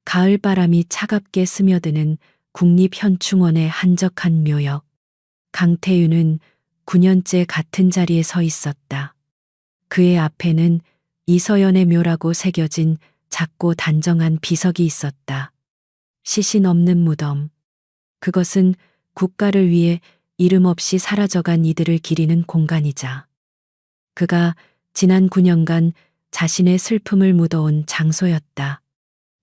가을바람이 차갑게 스며드는 국립현충원의 한적한 묘역. 강태윤은 9년째 같은 자리에 서 있었다. 그의 앞에는 이서연의 묘라고 새겨진 작고 단정한 비석이 있었다. 시신 없는 무덤. 그것은 국가를 위해 이름 없이 사라져간 이들을 기리는 공간이자 그가 지난 9년간 자신의 슬픔을 묻어온 장소였다.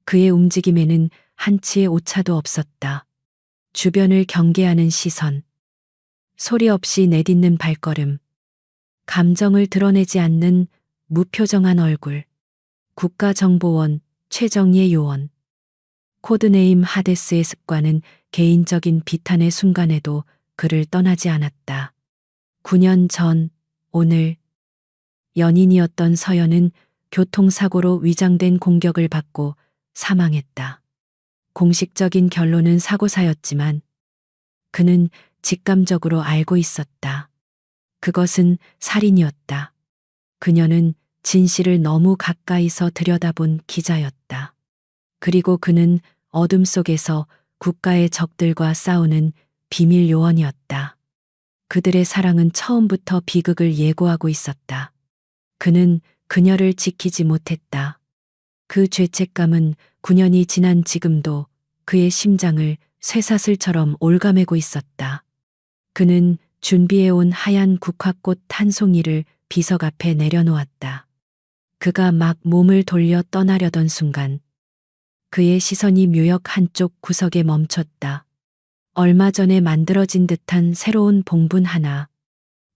그의 움직임에는 한치의 오차도 없었다. 주변을 경계하는 시선, 소리 없이 내딛는 발걸음, 감정을 드러내지 않는 무표정한 얼굴. 국가정보원 최정예 요원. 코드네임 하데스의 습관은 개인적인 비탄의 순간에도 그를 떠나지 않았다. 9년 전, 오늘 연인이었던 서연은 교통사고로 위장된 공격을 받고 사망했다. 공식적인 결론은 사고사였지만 그는 직감적으로 알고 있었다. 그것은 살인이었다. 그녀는 진실을 너무 가까이서 들여다본 기자였다. 그리고 그는 어둠 속에서 국가의 적들과 싸우는 비밀 요원이었다. 그들의 사랑은 처음부터 비극을 예고하고 있었다. 그는 그녀를 지키지 못했다. 그 죄책감은 9년이 지난 지금도 그의 심장을 쇠사슬처럼 올가매고 있었다. 그는 준비해온 하얀 국화꽃 한 송이를 비석 앞에 내려놓았다. 그가 막 몸을 돌려 떠나려던 순간 그의 시선이 묘역 한쪽 구석에 멈췄다. 얼마 전에 만들어진 듯한 새로운 봉분 하나,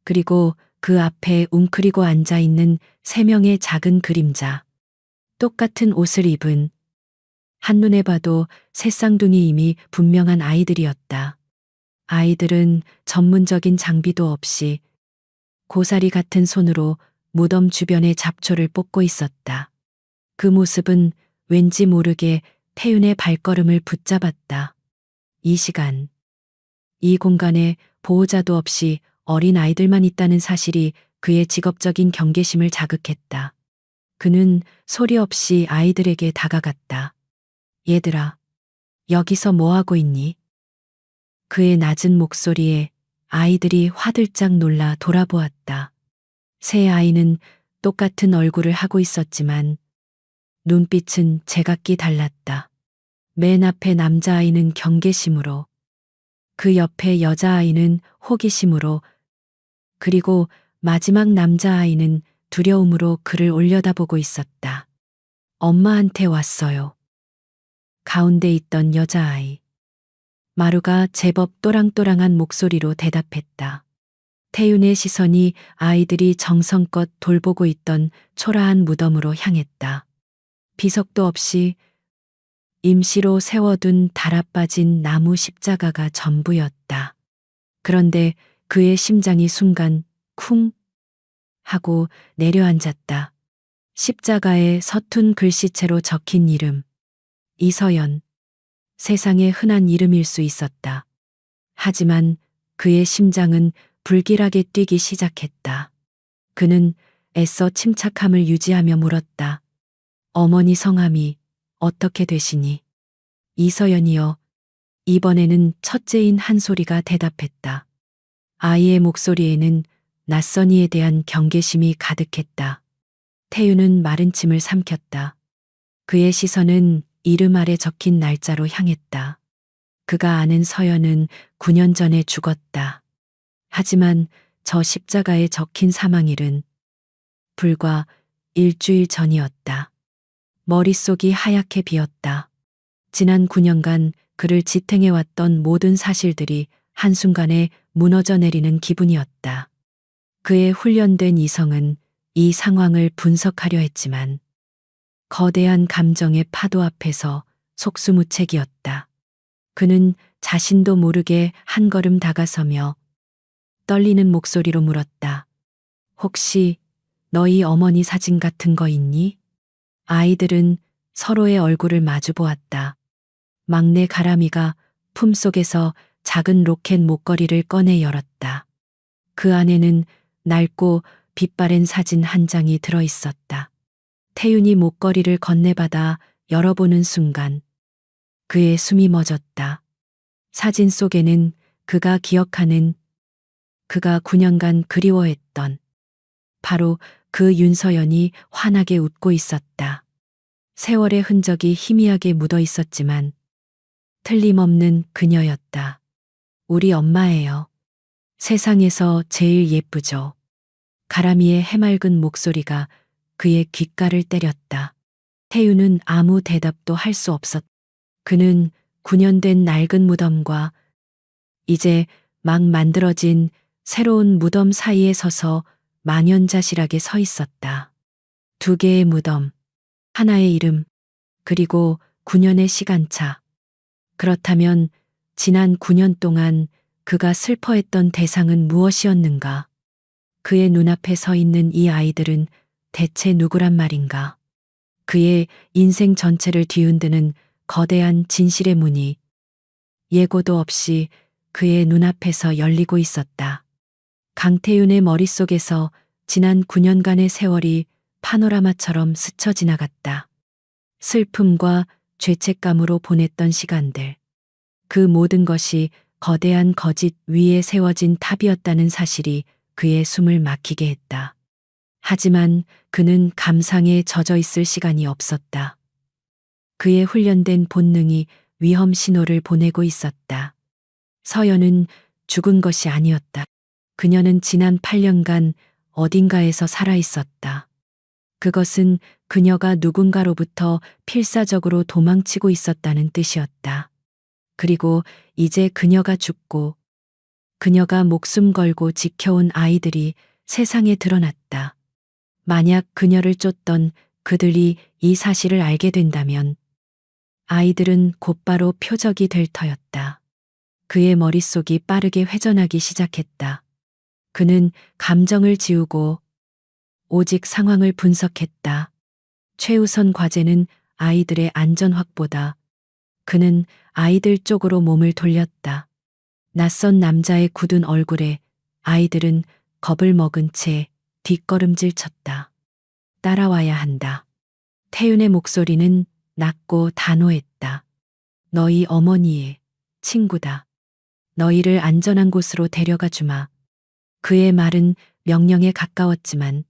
그리고 그 앞에 웅크리고 앉아있는 3명의 작은 그림자. 똑같은 옷을 입은, 한눈에 봐도 새쌍둥이임이 분명한 아이들이었다. 아이들은 전문적인 장비도 없이 고사리 같은 손으로 무덤 주변의 잡초를 뽑고 있었다. 그 모습은 왠지 모르게 태윤의 발걸음을 붙잡았다. 이 시간, 이 공간에 보호자도 없이 어린 아이들만 있다는 사실이 그의 직업적인 경계심을 자극했다. 그는 소리 없이 아이들에게 다가갔다. 얘들아, 여기서 뭐 하고 있니? 그의 낮은 목소리에 아이들이 화들짝 놀라 돌아보았다. 세 아이는 똑같은 얼굴을 하고 있었지만 눈빛은 제각기 달랐다. 맨 앞에 남자아이는 경계심으로, 그 옆에 여자아이는 호기심으로, 그리고 마지막 남자아이는 두려움으로 그를 올려다보고 있었다. 엄마한테 왔어요. 가운데 있던 여자아이. 마루가 제법 또랑또랑한 목소리로 대답했다. 태윤의 시선이 아이들이 정성껏 돌보고 있던 초라한 무덤으로 향했다. 비석도 없이 임시로 세워둔 달아빠진 나무 십자가가 전부였다. 그런데 그의 심장이 순간 쿵 하고 내려앉았다. 십자가에 서툰 글씨체로 적힌 이름. 이서연. 세상에 흔한 이름일 수 있었다. 하지만 그의 심장은 불길하게 뛰기 시작했다. 그는 애써 침착함을 유지하며 물었다. 어머니 성함이 어떻게 되시니? 이서연이여. 이번에는 첫째인 한 소리가 대답했다. 아이의 목소리에는 낯선이에 대한 경계심이 가득했다. 태윤은 마른 침을 삼켰다. 그의 시선은 이름 아래 적힌 날짜로 향했다. 그가 아는 서연은 9년 전에 죽었다. 하지만 저 십자가에 적힌 사망일은 불과 일주일 전이었다. 머릿속이 하얗게 비었다. 지난 9년간 그를 지탱해왔던 모든 사실들이 한순간에 무너져 내리는 기분이었다. 그의 훈련된 이성은 이 상황을 분석하려 했지만 거대한 감정의 파도 앞에서 속수무책이었다. 그는 자신도 모르게 한 걸음 다가서며 떨리는 목소리로 물었다. 혹시 너희 어머니 사진 같은 거 있니? 아이들은 서로의 얼굴을 마주 보았다. 막내 가람이가 품속에서 작은 로켓 목걸이를 꺼내 열었다. 그 안에는 낡고 빛바랜 사진 한 장이 들어 있었다. 태윤이 목걸이를 건네받아 열어보는 순간 그의 숨이 멎었다. 사진 속에는 그가 기억하는, 그가 9년간 그리워했던 바로 그 윤서연이 환하게 웃고 있었다. 세월의 흔적이 희미하게 묻어 있었지만 틀림없는 그녀였다. 우리 엄마예요. 세상에서 제일 예쁘죠. 가람이의 해맑은 목소리가 그의 귓가를 때렸다. 태유는 아무 대답도 할 수 없었다. 그는 9년 된 낡은 무덤과 이제 막 만들어진 새로운 무덤 사이에 서서 망연자실하게 서 있었다. 두 개의 무덤, 하나의 이름, 그리고 9년의 시간차. 그렇다면 지난 9년 동안 그가 슬퍼했던 대상은 무엇이었는가? 그의 눈앞에 서 있는 이 아이들은 대체 누구란 말인가? 그의 인생 전체를 뒤흔드는 거대한 진실의 문이 예고도 없이 그의 눈앞에서 열리고 있었다. 강태윤의 머릿속에서 지난 9년간의 세월이 파노라마처럼 스쳐 지나갔다. 슬픔과 죄책감으로 보냈던 시간들. 그 모든 것이 거대한 거짓 위에 세워진 탑이었다는 사실이 그의 숨을 막히게 했다. 하지만 그는 감상에 젖어 있을 시간이 없었다. 그의 훈련된 본능이 위험 신호를 보내고 있었다. 서연은 죽은 것이 아니었다. 그녀는 지난 8년간 어딘가에서 살아 있었다. 그것은 그녀가 누군가로부터 필사적으로 도망치고 있었다는 뜻이었다. 그리고 이제 그녀가 죽고 그녀가 목숨 걸고 지켜온 아이들이 세상에 드러났다. 만약 그녀를 쫓던 그들이 이 사실을 알게 된다면 아이들은 곧바로 표적이 될 터였다. 그의 머릿속이 빠르게 회전하기 시작했다. 그는 감정을 지우고 오직 상황을 분석했다. 최우선 과제는 아이들의 안전 확보다. 그는 아이들 쪽으로 몸을 돌렸다. 낯선 남자의 굳은 얼굴에 아이들은 겁을 먹은 채 뒷걸음질 쳤다. 따라와야 한다. 태윤의 목소리는 낮고 단호했다. 너희 어머니의 친구다. 너희를 안전한 곳으로 데려가 주마. 그의 말은 명령에 가까웠지만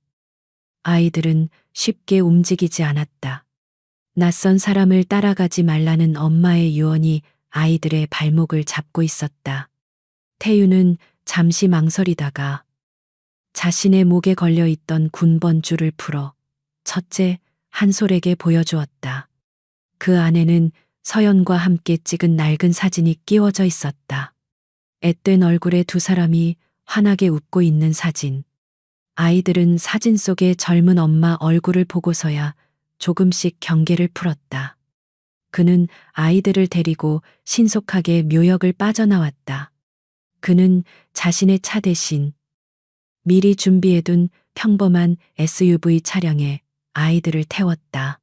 아이들은 쉽게 움직이지 않았다. 낯선 사람을 따라가지 말라는 엄마의 유언이 아이들의 발목을 잡고 있었다. 태유는 잠시 망설이다가 자신의 목에 걸려 있던 군번 줄을 풀어 첫째 한솔에게 보여주었다. 그 안에는 서연과 함께 찍은 낡은 사진이 끼워져 있었다. 앳된 얼굴의 두 사람이 환하게 웃고 있는 사진. 아이들은 사진 속의 젊은 엄마 얼굴을 보고서야 조금씩 경계를 풀었다. 그는 아이들을 데리고 신속하게 묘역을 빠져나왔다. 그는 자신의 차 대신 미리 준비해둔 평범한 SUV 차량에 아이들을 태웠다.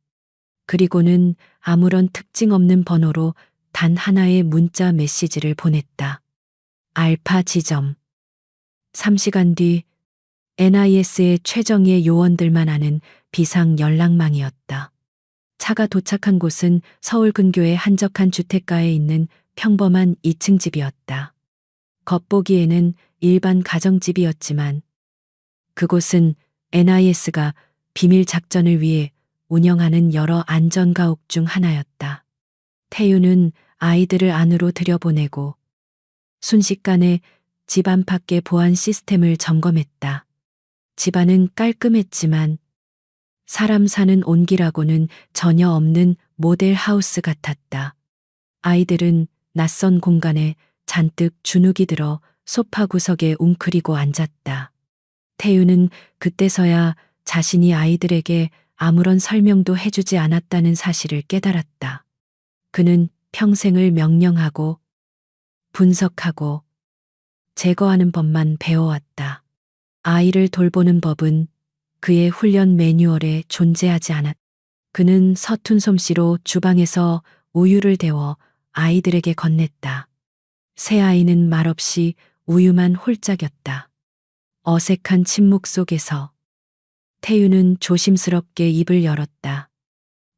그리고는 아무런 특징 없는 번호로 단 하나의 문자 메시지를 보냈다. 알파 지점. 3시간 뒤 NIS의 최정예 요원들만 아는 비상 연락망이었다. 차가 도착한 곳은 서울 근교의 한적한 주택가에 있는 평범한 2층 집이었다. 겉보기에는 일반 가정집이었지만 그곳은 NIS가 비밀 작전을 위해 운영하는 여러 안전가옥 중 하나였다. 태유는 아이들을 안으로 들여보내고 순식간에 집 안팎의 보안 시스템을 점검했다. 집안은 깔끔했지만 사람 사는 온기라고는 전혀 없는 모델 하우스 같았다. 아이들은 낯선 공간에 잔뜩 주눅이 들어 소파 구석에 웅크리고 앉았다. 태유는 그때서야 자신이 아이들에게 아무런 설명도 해주지 않았다는 사실을 깨달았다. 그는 평생을 명령하고 분석하고 제거하는 법만 배워왔다. 아이를 돌보는 법은 그의 훈련 매뉴얼에 존재하지 않았다. 그는 서툰 솜씨로 주방에서 우유를 데워 아이들에게 건넸다. 새 아이는 말없이 우유만 홀짝였다. 어색한 침묵 속에서 태유는 조심스럽게 입을 열었다.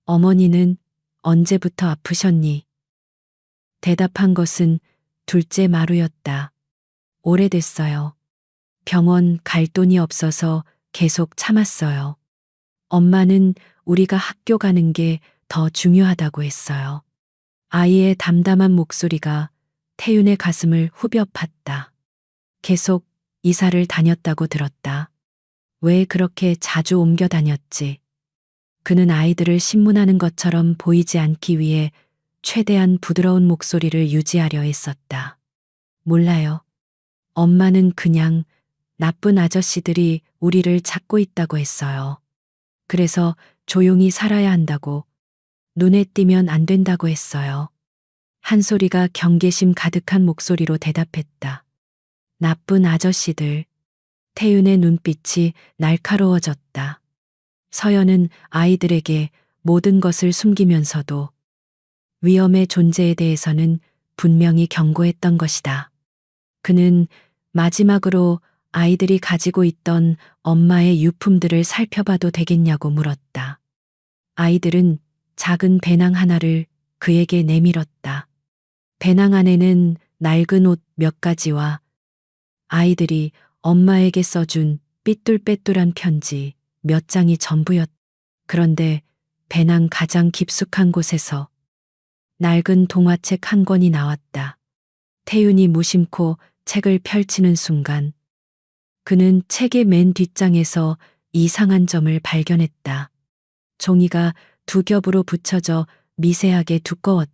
어머니는 언제부터 아프셨니? 대답한 것은 둘째 마루였다. 오래됐어요. 병원 갈 돈이 없어서 계속 참았어요. 엄마는 우리가 학교 가는 게 더 중요하다고 했어요. 아이의 담담한 목소리가 태윤의 가슴을 후벼 팠다. 계속 이사를 다녔다고 들었다. 왜 그렇게 자주 옮겨 다녔지? 그는 아이들을 신문하는 것처럼 보이지 않기 위해 최대한 부드러운 목소리를 유지하려 했었다. 몰라요. 엄마는 그냥 나쁜 아저씨들이 우리를 찾고 있다고 했어요. 그래서 조용히 살아야 한다고, 눈에 띄면 안 된다고 했어요. 한 소리가 경계심 가득한 목소리로 대답했다. 나쁜 아저씨들. 태윤의 눈빛이 날카로워졌다. 서연은 아이들에게 모든 것을 숨기면서도 위험의 존재에 대해서는 분명히 경고했던 것이다. 그는 마지막으로 아이들이 가지고 있던 엄마의 유품들을 살펴봐도 되겠냐고 물었다. 아이들은 작은 배낭 하나를 그에게 내밀었다. 배낭 안에는 낡은 옷 몇 가지와 아이들이 엄마에게 써준 삐뚤빼뚤한 편지 몇 장이 전부였다. 그런데 배낭 가장 깊숙한 곳에서 낡은 동화책 한 권이 나왔다. 태윤이 무심코 책을 펼치는 순간 그는 책의 맨 뒷장에서 이상한 점을 발견했다. 종이가 두 겹으로 붙여져 미세하게 두꺼웠다.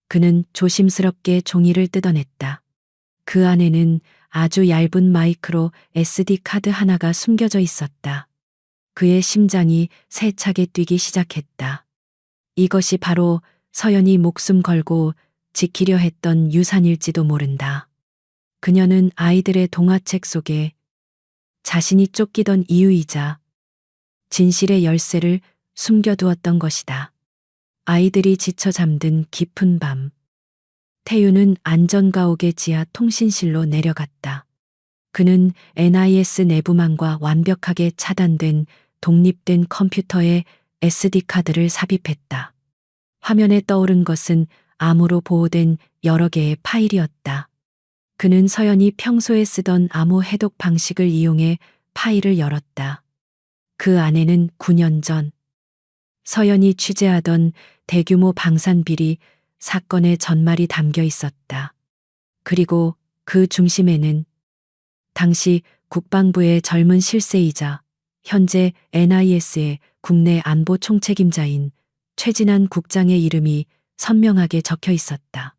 그는 조심스럽게 종이를 뜯어냈다. 그 안에는 아주 얇은 마이크로 SD 카드 하나가 숨겨져 있었다. 그의 심장이 세차게 뛰기 시작했다. 이것이 바로 서연이 목숨 걸고 지키려 했던 유산일지도 모른다. 그녀는 아이들의 동화책 속에 자신이 쫓기던 이유이자 진실의 열쇠를 숨겨두었던 것이다. 아이들이 지쳐 잠든 깊은 밤. 태윤은 안전가옥의 지하 통신실로 내려갔다. 그는 NIS 내부망과 완벽하게 차단된 독립된 컴퓨터에 SD카드를 삽입했다. 화면에 떠오른 것은 암호로 보호된 여러 개의 파일이었다. 그는 서연이 평소에 쓰던 암호 해독 방식을 이용해 파일을 열었다. 그 안에는 9년 전 서연이 취재하던 대규모 방산 비리 사건의 전말이 담겨 있었다. 그리고 그 중심에는 당시 국방부의 젊은 실세이자 현재 NIS의 국내 안보 총책임자인 최진한 국장의 이름이 선명하게 적혀 있었다.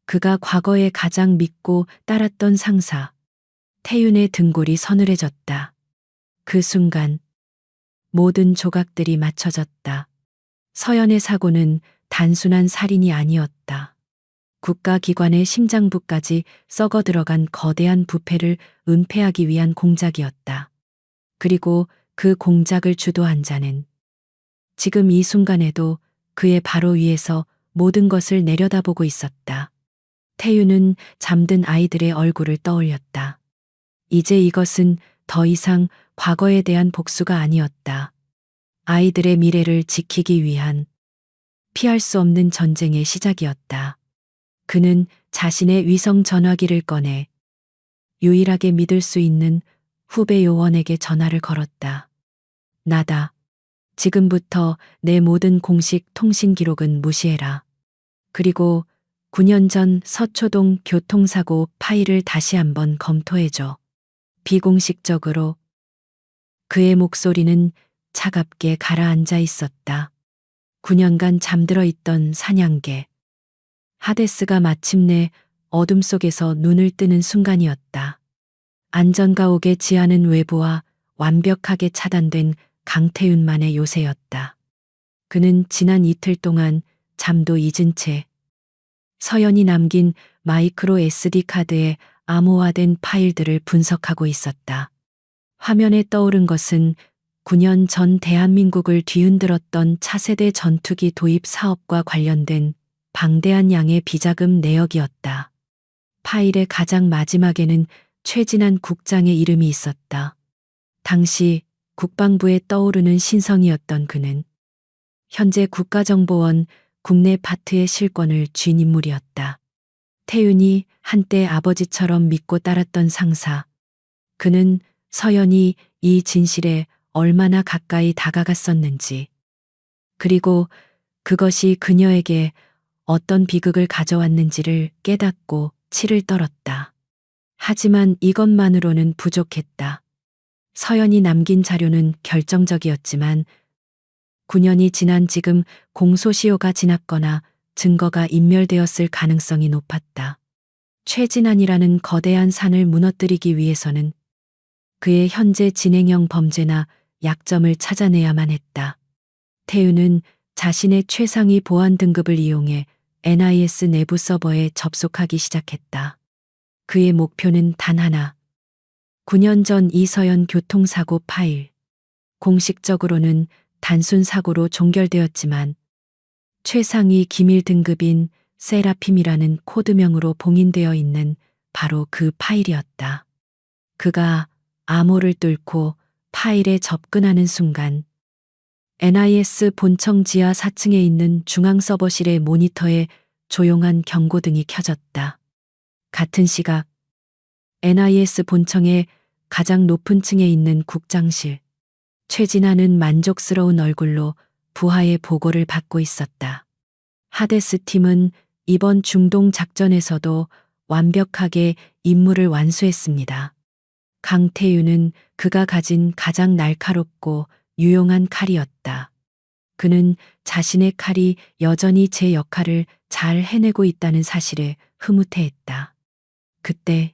그가 과거에 가장 믿고 따랐던 상사, 태윤의 등골이 서늘해졌다. 그 순간 모든 조각들이 맞춰졌다. 서연의 사고는 단순한 살인이 아니었다. 국가기관의 심장부까지 썩어 들어간 거대한 부패를 은폐하기 위한 공작이었다. 그리고 그 공작을 주도한 자는 지금 이 순간에도 그의 바로 위에서 모든 것을 내려다보고 있었다. 태윤은 잠든 아이들의 얼굴을 떠올렸다. 이제 이것은 더 이상 과거에 대한 복수가 아니었다. 아이들의 미래를 지키기 위한 피할 수 없는 전쟁의 시작이었다. 그는 자신의 위성 전화기를 꺼내 유일하게 믿을 수 있는 후배 요원에게 전화를 걸었다. 나다. 지금부터 내 모든 공식 통신 기록은 무시해라. 그리고 9년 전 서초동 교통사고 파일을 다시 한번 검토해줘. 비공식적으로. 그의 목소리는 차갑게 가라앉아 있었다. 9년간 잠들어 있던 사냥개. 하데스가 마침내 어둠 속에서 눈을 뜨는 순간이었다. 안전가옥의 지하는 외부와 완벽하게 차단된 강태윤만의 요새였다. 그는 지난 이틀 동안 잠도 잊은 채 서연이 남긴 마이크로 SD 카드에 암호화된 파일들을 분석하고 있었다. 화면에 떠오른 것은 9년 전 대한민국을 뒤흔들었던 차세대 전투기 도입 사업과 관련된 방대한 양의 비자금 내역이었다. 파일의 가장 마지막에는 최진한 국장의 이름이 있었다. 당시 국방부에 떠오르는 신성이었던 그는 현재 국가정보원 국내 파트의 실권을 쥔 인물이었다. 태윤이 한때 아버지처럼 믿고 따랐던 상사. 그는 서연이 이 진실에 얼마나 가까이 다가갔었는지, 그리고 그것이 그녀에게 어떤 비극을 가져왔는지를 깨닫고 치를 떨었다. 하지만 이것만으로는 부족했다. 서연이 남긴 자료는 결정적이었지만 9년이 지난 지금 공소시효가 지났거나 증거가 인멸되었을 가능성이 높았다. 최진환이라는 거대한 산을 무너뜨리기 위해서는 그의 현재 진행형 범죄나 약점을 찾아내야만 했다. 태윤은 자신의 최상위 보안 등급을 이용해 NIS 내부 서버에 접속하기 시작했다. 그의 목표는 단 하나. 9년 전 이서연 교통사고 파일. 공식적으로는 단순 사고로 종결되었지만 최상위 기밀 등급인 세라핌이라는 코드명으로 봉인되어 있는 바로 그 파일이었다. 그가 암호를 뚫고 파일에 접근하는 순간 NIS 본청 지하 4층에 있는 중앙 서버실의 모니터에 조용한 경고등이 켜졌다. 같은 시각 NIS 본청의 가장 높은 층에 있는 국장실. 최진아는 만족스러운 얼굴로 부하의 보고를 받고 있었다. 하데스 팀은 이번 중동 작전에서도 완벽하게 임무를 완수했습니다. 강태윤은 그가 가진 가장 날카롭고 유용한 칼이었다. 그는 자신의 칼이 여전히 제 역할을 잘 해내고 있다는 사실에 흐뭇해했다. 그때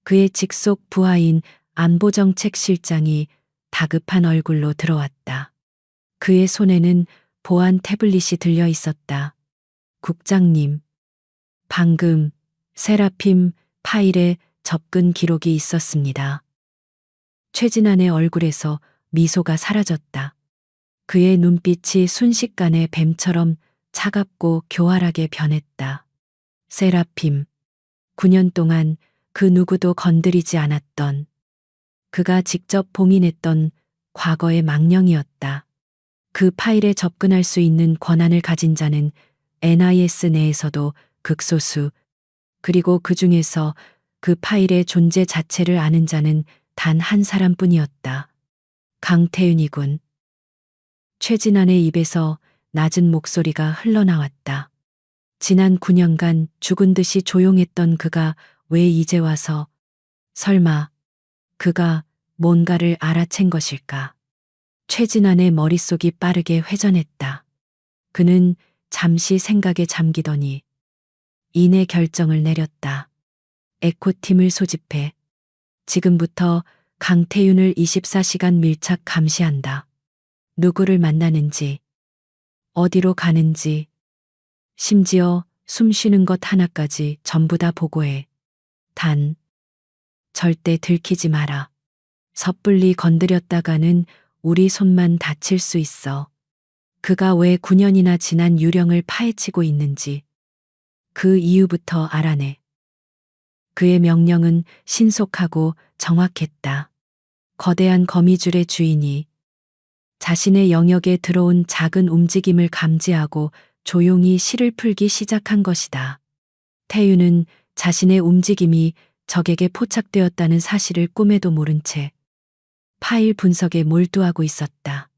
그의 직속 부하인 안보정책실장이 다급한 얼굴로 들어왔다. 그의 손에는 보안 태블릿이 들려 있었다. 국장님, 방금 세라핌 파일에 접근 기록이 있었습니다. 최진환의 얼굴에서 미소가 사라졌다. 그의 눈빛이 순식간에 뱀처럼 차갑고 교활하게 변했다. 세라핌, 9년 동안 그 누구도 건드리지 않았던, 그가 직접 봉인했던 과거의 망령이었다. 그 파일에 접근할 수 있는 권한을 가진 자는 NIS 내에서도 극소수, 그리고 그 중에서 그 파일의 존재 자체를 아는 자는 단 한 사람뿐이었다. 강태윤이군. 최진환의 입에서 낮은 목소리가 흘러나왔다. 지난 9년간 죽은 듯이 조용했던 그가 왜 이제 와서, 설마 그가 뭔가를 알아챈 것일까? 최진환의 머릿속이 빠르게 회전했다. 그는 잠시 생각에 잠기더니 이내 결정을 내렸다. 에코팀을 소집해 지금부터 강태윤을 24시간 밀착 감시한다. 누구를 만나는지, 어디로 가는지, 심지어 숨 쉬는 것 하나까지 전부 다 보고해. 단, 절대 들키지 마라. 섣불리 건드렸다가는 우리 손만 다칠 수 있어. 그가 왜 9년이나 지난 유령을 파헤치고 있는지 그 이유부터 알아내. 그의 명령은 신속하고 정확했다. 거대한 거미줄의 주인이 자신의 영역에 들어온 작은 움직임을 감지하고 조용히 실을 풀기 시작한 것이다. 태윤은 자신의 움직임이 적에게 포착되었다는 사실을 꿈에도 모른 채 파일 분석에 몰두하고 있었다.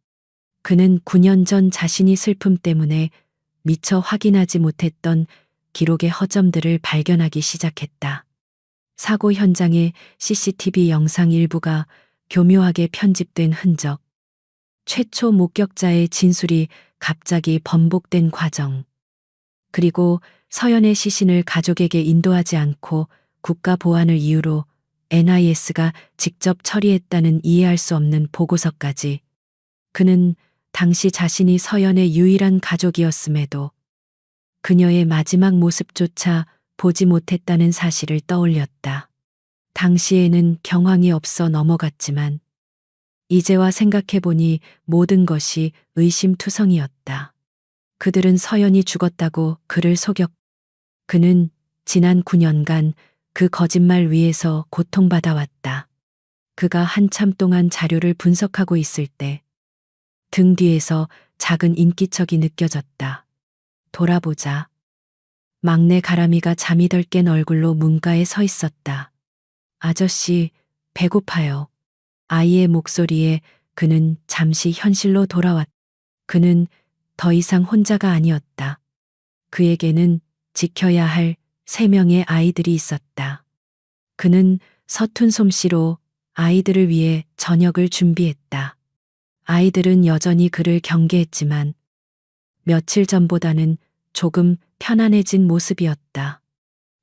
그는 9년 전 자신이 슬픔 때문에 미처 확인하지 못했던 기록의 허점들을 발견하기 시작했다. 사고 현장의 CCTV 영상 일부가 교묘하게 편집된 흔적, 최초 목격자의 진술이 갑자기 번복된 과정, 그리고 서연의 시신을 가족에게 인도하지 않고 국가 보안을 이유로 NIS가 직접 처리했다는 이해할 수 없는 보고서까지. 그는 당시 자신이 서연의 유일한 가족이었음에도 그녀의 마지막 모습조차 보지 못했다는 사실을 떠올렸다. 당시에는 경황이 없어 넘어갔지만 이제와 생각해보니 모든 것이 의심투성이었다. 그들은 서연이 죽었다고 그를 속였고 그는 지난 9년간 그 거짓말 위에서 고통받아왔다. 그가 한참 동안 자료를 분석하고 있을 때 등 뒤에서 작은 인기척이 느껴졌다. 돌아보자. 막내 가람이가 잠이 덜 깬 얼굴로 문가에 서 있었다. 아저씨, 배고파요. 아이의 목소리에 그는 잠시 현실로 돌아왔다. 그는 더 이상 혼자가 아니었다. 그에게는 지켜야 할 3명의 아이들이 있었다. 그는 서툰 솜씨로 아이들을 위해 저녁을 준비했다. 아이들은 여전히 그를 경계했지만 며칠 전보다는 조금 편안해진 모습이었다.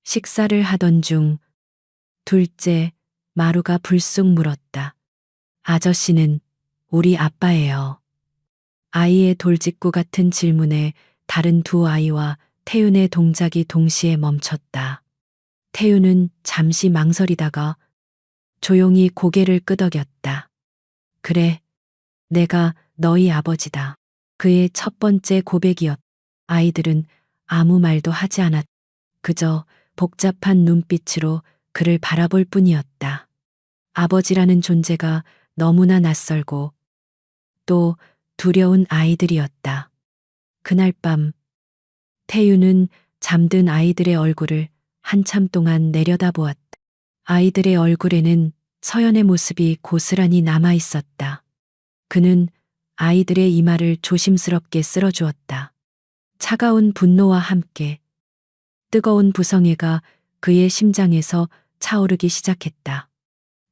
식사를 하던 중 둘째 마루가 불쑥 물었다. 아저씨는 우리 아빠예요. 아이의 돌직구 같은 질문에 다른 두 아이와 태윤의 동작이 동시에 멈췄다. 태윤은 잠시 망설이다가 조용히 고개를 끄덕였다. 그래, 내가 너희 아버지다. 그의 첫 번째 고백이었다. 아이들은 아무 말도 하지 않았다. 그저 복잡한 눈빛으로 그를 바라볼 뿐이었다. 아버지라는 존재가 너무나 낯설고 또 두려운 아이들이었다. 그날 밤 태유는 잠든 아이들의 얼굴을 한참 동안 내려다보았다. 아이들의 얼굴에는 서연의 모습이 고스란히 남아 있었다. 그는 아이들의 이마를 조심스럽게 쓸어주었다. 차가운 분노와 함께 뜨거운 부성애가 그의 심장에서 차오르기 시작했다.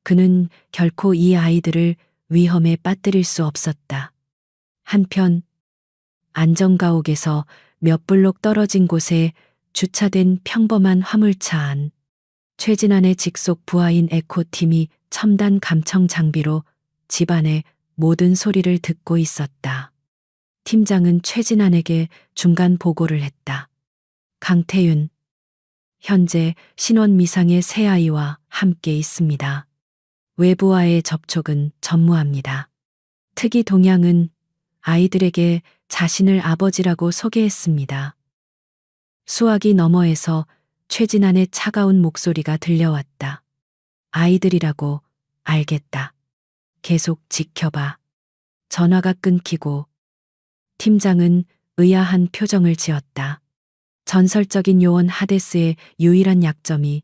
그는 결코 이 아이들을 위험에 빠뜨릴 수 없었다. 한편 안전가옥에서 몇 블록 떨어진 곳에 주차된 평범한 화물차 안, 최진안의 직속 부하인 에코팀이 첨단 감청 장비로 집안의 모든 소리를 듣고 있었다. 팀장은 최진안에게 중간 보고를 했다. 강태윤, 현재 신원 미상의 새 아이와 함께 있습니다. 외부와의 접촉은 전무합니다. 특이 동양은 아이들에게 자신을 아버지라고 소개했습니다. 수화기 너머에서 최진안의 차가운 목소리가 들려왔다. 아이들이라고 알겠다. 계속 지켜봐. 전화가 끊기고 팀장은 의아한 표정을 지었다. 전설적인 요원 하데스의 유일한 약점이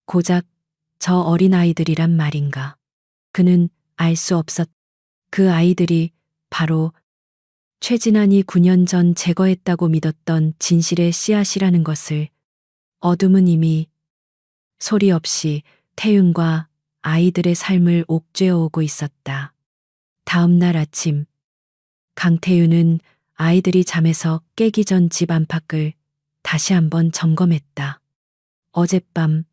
고작 저 어린 아이들이란 말인가. 그는 알 수 없었. 그 아이들이 바로 최진안이 9년 전 제거했다고 믿었던 진실의 씨앗이라는 것을. 어둠은 이미 소리 없이 태윤과 아이들의 삶을 옥죄어오고 있었다. 다음 날 아침 강태윤은 아이들이 잠에서 깨기 전 집 안팎을 다시 한번 점검했다. 어젯밤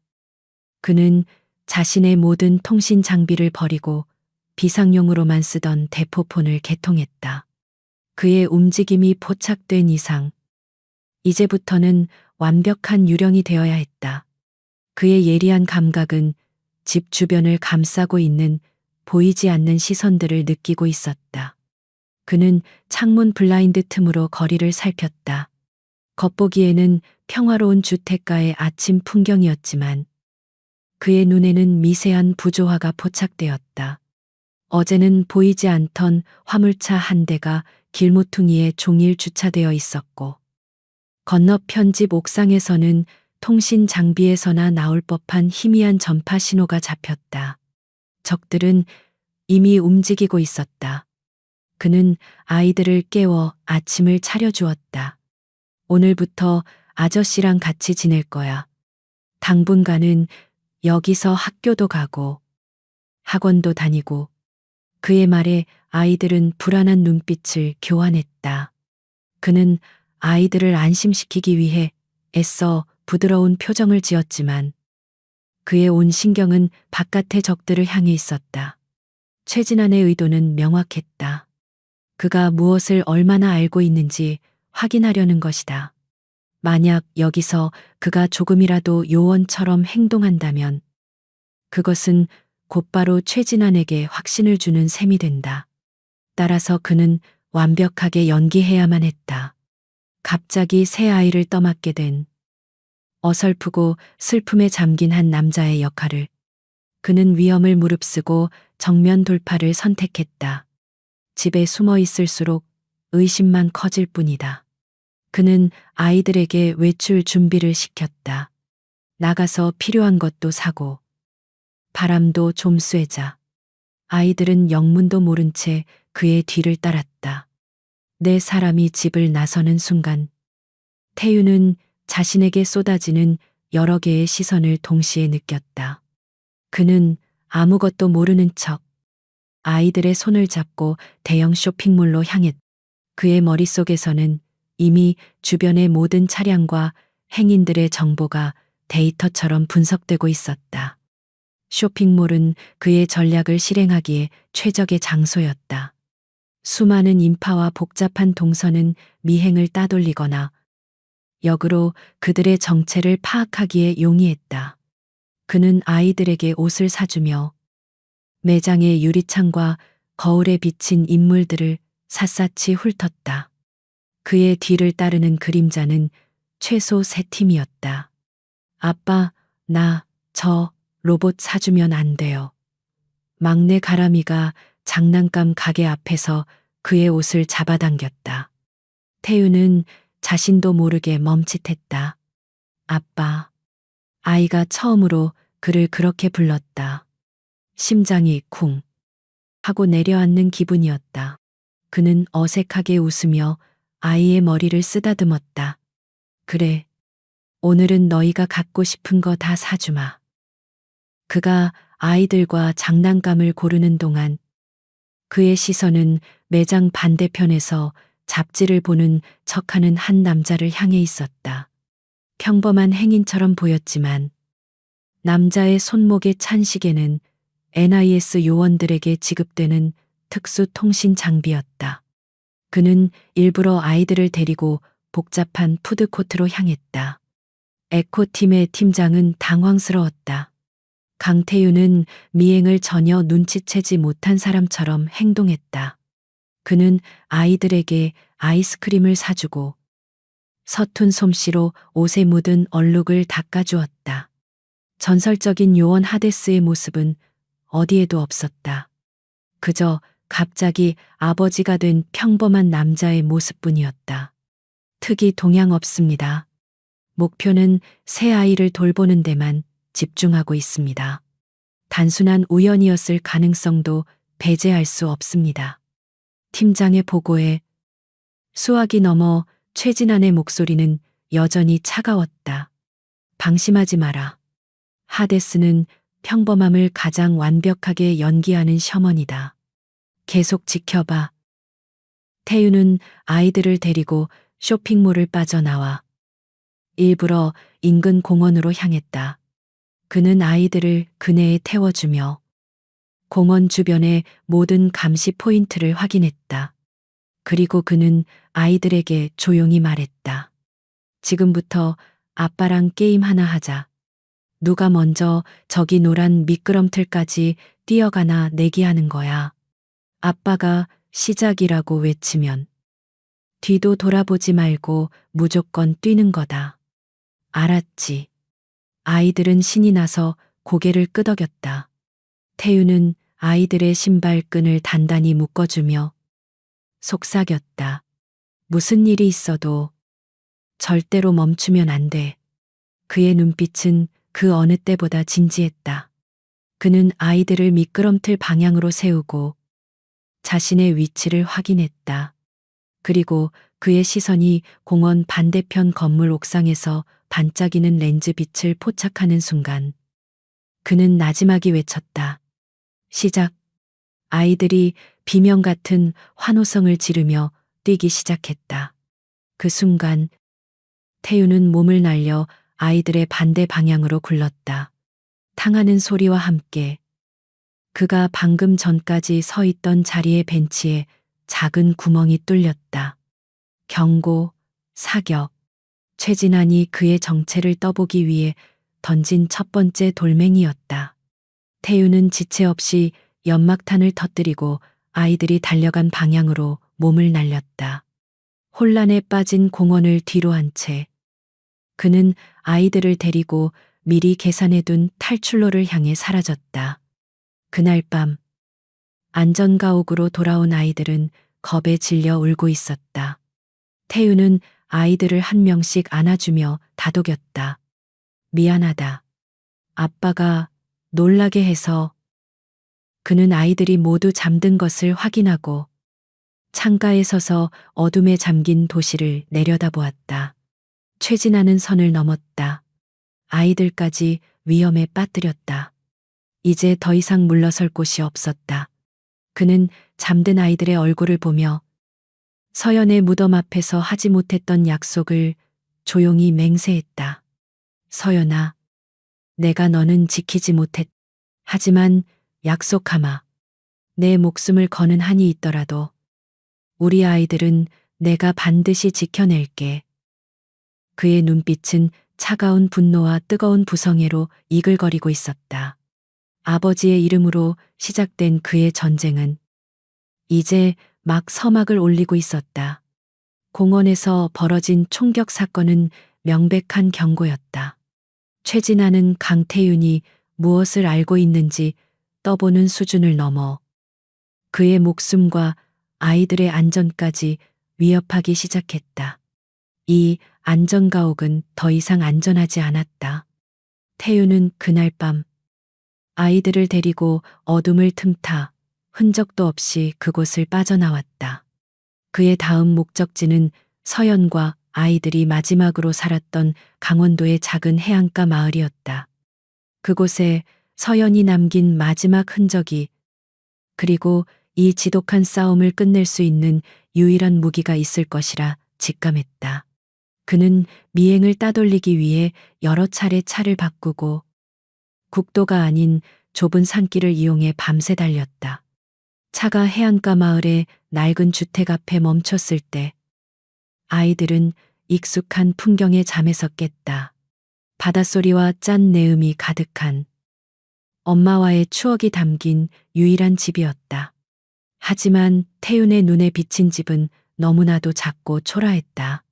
그는 자신의 모든 통신 장비를 버리고 비상용으로만 쓰던 대포폰을 개통했다. 그의 움직임이 포착된 이상 이제부터는 완벽한 유령이 되어야 했다. 그의 예리한 감각은 집 주변을 감싸고 있는 보이지 않는 시선들을 느끼고 있었다. 그는 창문 블라인드 틈으로 거리를 살폈다. 겉보기에는 평화로운 주택가의 아침 풍경이었지만 그의 눈에는 미세한 부조화가 포착되었다. 어제는 보이지 않던 화물차 한 대가 길모퉁이에 종일 주차되어 있었고 건너편 집 옥상에서는 통신 장비에서나 나올 법한 희미한 전파 신호가 잡혔다. 적들은 이미 움직이고 있었다. 그는 아이들을 깨워 아침을 차려주었다. 오늘부터 아저씨랑 같이 지낼 거야. 당분간은 여기서 학교도 가고 학원도 다니고. 그의 말에 아이들은 불안한 눈빛을 교환했다. 그는 아이들을 안심시키기 위해 애써 부드러운 표정을 지었지만 그의 온 신경은 바깥의 적들을 향해 있었다. 최진안의 의도는 명확했다. 그가 무엇을 얼마나 알고 있는지 확인하려는 것이다. 만약 여기서 그가 조금이라도 요원처럼 행동한다면 그것은 곧바로 최진안에게 확신을 주는 셈이 된다. 따라서 그는 완벽하게 연기해야만 했다. 갑자기 새 아이를 떠맡게 된 어설프고 슬픔에 잠긴 한 남자의 역할을. 그는 위험을 무릅쓰고 정면 돌파를 선택했다. 집에 숨어 있을수록 의심만 커질 뿐이다. 그는 아이들에게 외출 준비를 시켰다. 나가서 필요한 것도 사고 바람도 좀 쐬자. 아이들은 영문도 모른 채 그의 뒤를 따랐다. 네 사람이 집을 나서는 순간 태유는 자신에게 쏟아지는 여러 개의 시선을 동시에 느꼈다. 그는 아무것도 모르는 척 아이들의 손을 잡고 대형 쇼핑몰로 향했다. 그의 머릿속에서는 이미 주변의 모든 차량과 행인들의 정보가 데이터처럼 분석되고 있었다. 쇼핑몰은 그의 전략을 실행하기에 최적의 장소였다. 수많은 인파와 복잡한 동선은 미행을 따돌리거나 역으로 그들의 정체를 파악하기에 용이했다. 그는 아이들에게 옷을 사주며 매장의 유리창과 거울에 비친 인물들을 샅샅이 훑었다. 그의 뒤를 따르는 그림자는 최소 3팀이었다. 아빠, 저 로봇 사주면 안 돼요. 막내 가람이가 장난감 가게 앞에서 그의 옷을 잡아당겼다. 태우는 자신도 모르게 멈칫했다. 아빠. 아이가 처음으로 그를 그렇게 불렀다. 심장이 쿵 하고 내려앉는 기분이었다. 그는 어색하게 웃으며 아이의 머리를 쓰다듬었다. 그래. 오늘은 너희가 갖고 싶은 거 다 사주마. 그가 아이들과 장난감을 고르는 동안 그의 시선은 매장 반대편에서 잡지를 보는 척하는 한 남자를 향해 있었다. 평범한 행인처럼 보였지만 남자의 손목에 찬 시계는 NIS 요원들에게 지급되는 특수 통신 장비였다. 그는 일부러 아이들을 데리고 복잡한 푸드코트로 향했다. 에코팀의 팀장은 당황스러웠다. 강태윤은 미행을 전혀 눈치채지 못한 사람처럼 행동했다. 그는 아이들에게 아이스크림을 사주고 서툰 솜씨로 옷에 묻은 얼룩을 닦아주었다. 전설적인 요원 하데스의 모습은 어디에도 없었다. 그저 갑자기 아버지가 된 평범한 남자의 모습뿐이었다. 특이 동양 없습니다. 목표는 새 아이를 돌보는 데만 집중하고 있습니다. 단순한 우연이었을 가능성도 배제할 수 없습니다. 팀장의 보고에 수화기 넘어 최진안의 목소리는 여전히 차가웠다. 방심하지 마라. 하데스는 평범함을 가장 완벽하게 연기하는 셔먼이다. 계속 지켜봐. 태유는 아이들을 데리고 쇼핑몰을 빠져나와 일부러 인근 공원으로 향했다. 그는 아이들을 그네에 태워주며 공원 주변의 모든 감시 포인트를 확인했다. 그리고 그는 아이들에게 조용히 말했다. 지금부터 아빠랑 게임 하나 하자. 누가 먼저 저기 노란 미끄럼틀까지 뛰어가나 내기하는 거야. 아빠가 시작이라고 외치면 뒤도 돌아보지 말고 무조건 뛰는 거다. 알았지. 아이들은 신이 나서 고개를 끄덕였다. 태유는 아이들의 신발끈을 단단히 묶어주며 속삭였다. 무슨 일이 있어도 절대로 멈추면 안 돼. 그의 눈빛은 그 어느 때보다 진지했다. 그는 아이들을 미끄럼틀 방향으로 세우고 자신의 위치를 확인했다. 그리고 그의 시선이 공원 반대편 건물 옥상에서 반짝이는 렌즈 빛을 포착하는 순간 그는 나지막이 외쳤다. 시작. 아이들이 비명 같은 환호성을 지르며 뛰기 시작했다. 그 순간 태유는 몸을 날려 아이들의 반대 방향으로 굴렀다. 탕하는 소리와 함께 그가 방금 전까지 서 있던 자리의 벤치에 작은 구멍이 뚫렸다. 경고, 사격. 최진환이 그의 정체를 떠보기 위해 던진 첫 번째 돌멩이였다. 태유는 지체 없이 연막탄을 터뜨리고 아이들이 달려간 방향으로 몸을 날렸다. 혼란에 빠진 공원을 뒤로 한 채 그는 아이들을 데리고 미리 계산해둔 탈출로를 향해 사라졌다. 그날 밤 안전가옥으로 돌아온 아이들은 겁에 질려 울고 있었다. 태유는 아이들을 한 명씩 안아주며 다독였다. 미안하다. 아빠가 놀라게 해서. 그는 아이들이 모두 잠든 것을 확인하고 창가에 서서 어둠에 잠긴 도시를 내려다보았다. 최진아는 선을 넘었다. 아이들까지 위험에 빠뜨렸다. 이제 더 이상 물러설 곳이 없었다. 그는 잠든 아이들의 얼굴을 보며 서연의 무덤 앞에서 하지 못했던 약속을 조용히 맹세했다. 서연아, 내가 너는 지키지 못했. 하지만 약속하마. 내 목숨을 거는 한이 있더라도 우리 아이들은 내가 반드시 지켜낼게. 그의 눈빛은 차가운 분노와 뜨거운 부성애로 이글거리고 있었다. 아버지의 이름으로 시작된 그의 전쟁은 이제 막 서막을 올리고 있었다. 공원에서 벌어진 총격 사건은 명백한 경고였다. 최진아는 강태윤이 무엇을 알고 있는지 떠보는 수준을 넘어 그의 목숨과 아이들의 안전까지 위협하기 시작했다. 이 안전가옥은 더 이상 안전하지 않았다. 태윤은 그날 밤 아이들을 데리고 어둠을 틈타 흔적도 없이 그곳을 빠져나왔다. 그의 다음 목적지는 서연과 아이들이 마지막으로 살았던 강원도의 작은 해안가 마을이었다. 그곳에 서연이 남긴 마지막 흔적이, 그리고 이 지독한 싸움을 끝낼 수 있는 유일한 무기가 있을 것이라 직감했다. 그는 미행을 따돌리기 위해 여러 차례 차를 바꾸고 국도가 아닌 좁은 산길을 이용해 밤새 달렸다. 차가 해안가 마을의 낡은 주택 앞에 멈췄을 때 아이들은 익숙한 풍경에 잠에서 깼다. 바닷소리와 짠 내음이 가득한 엄마와의 추억이 담긴 유일한 집이었다. 하지만 태윤의 눈에 비친 집은 너무나도 작고 초라했다.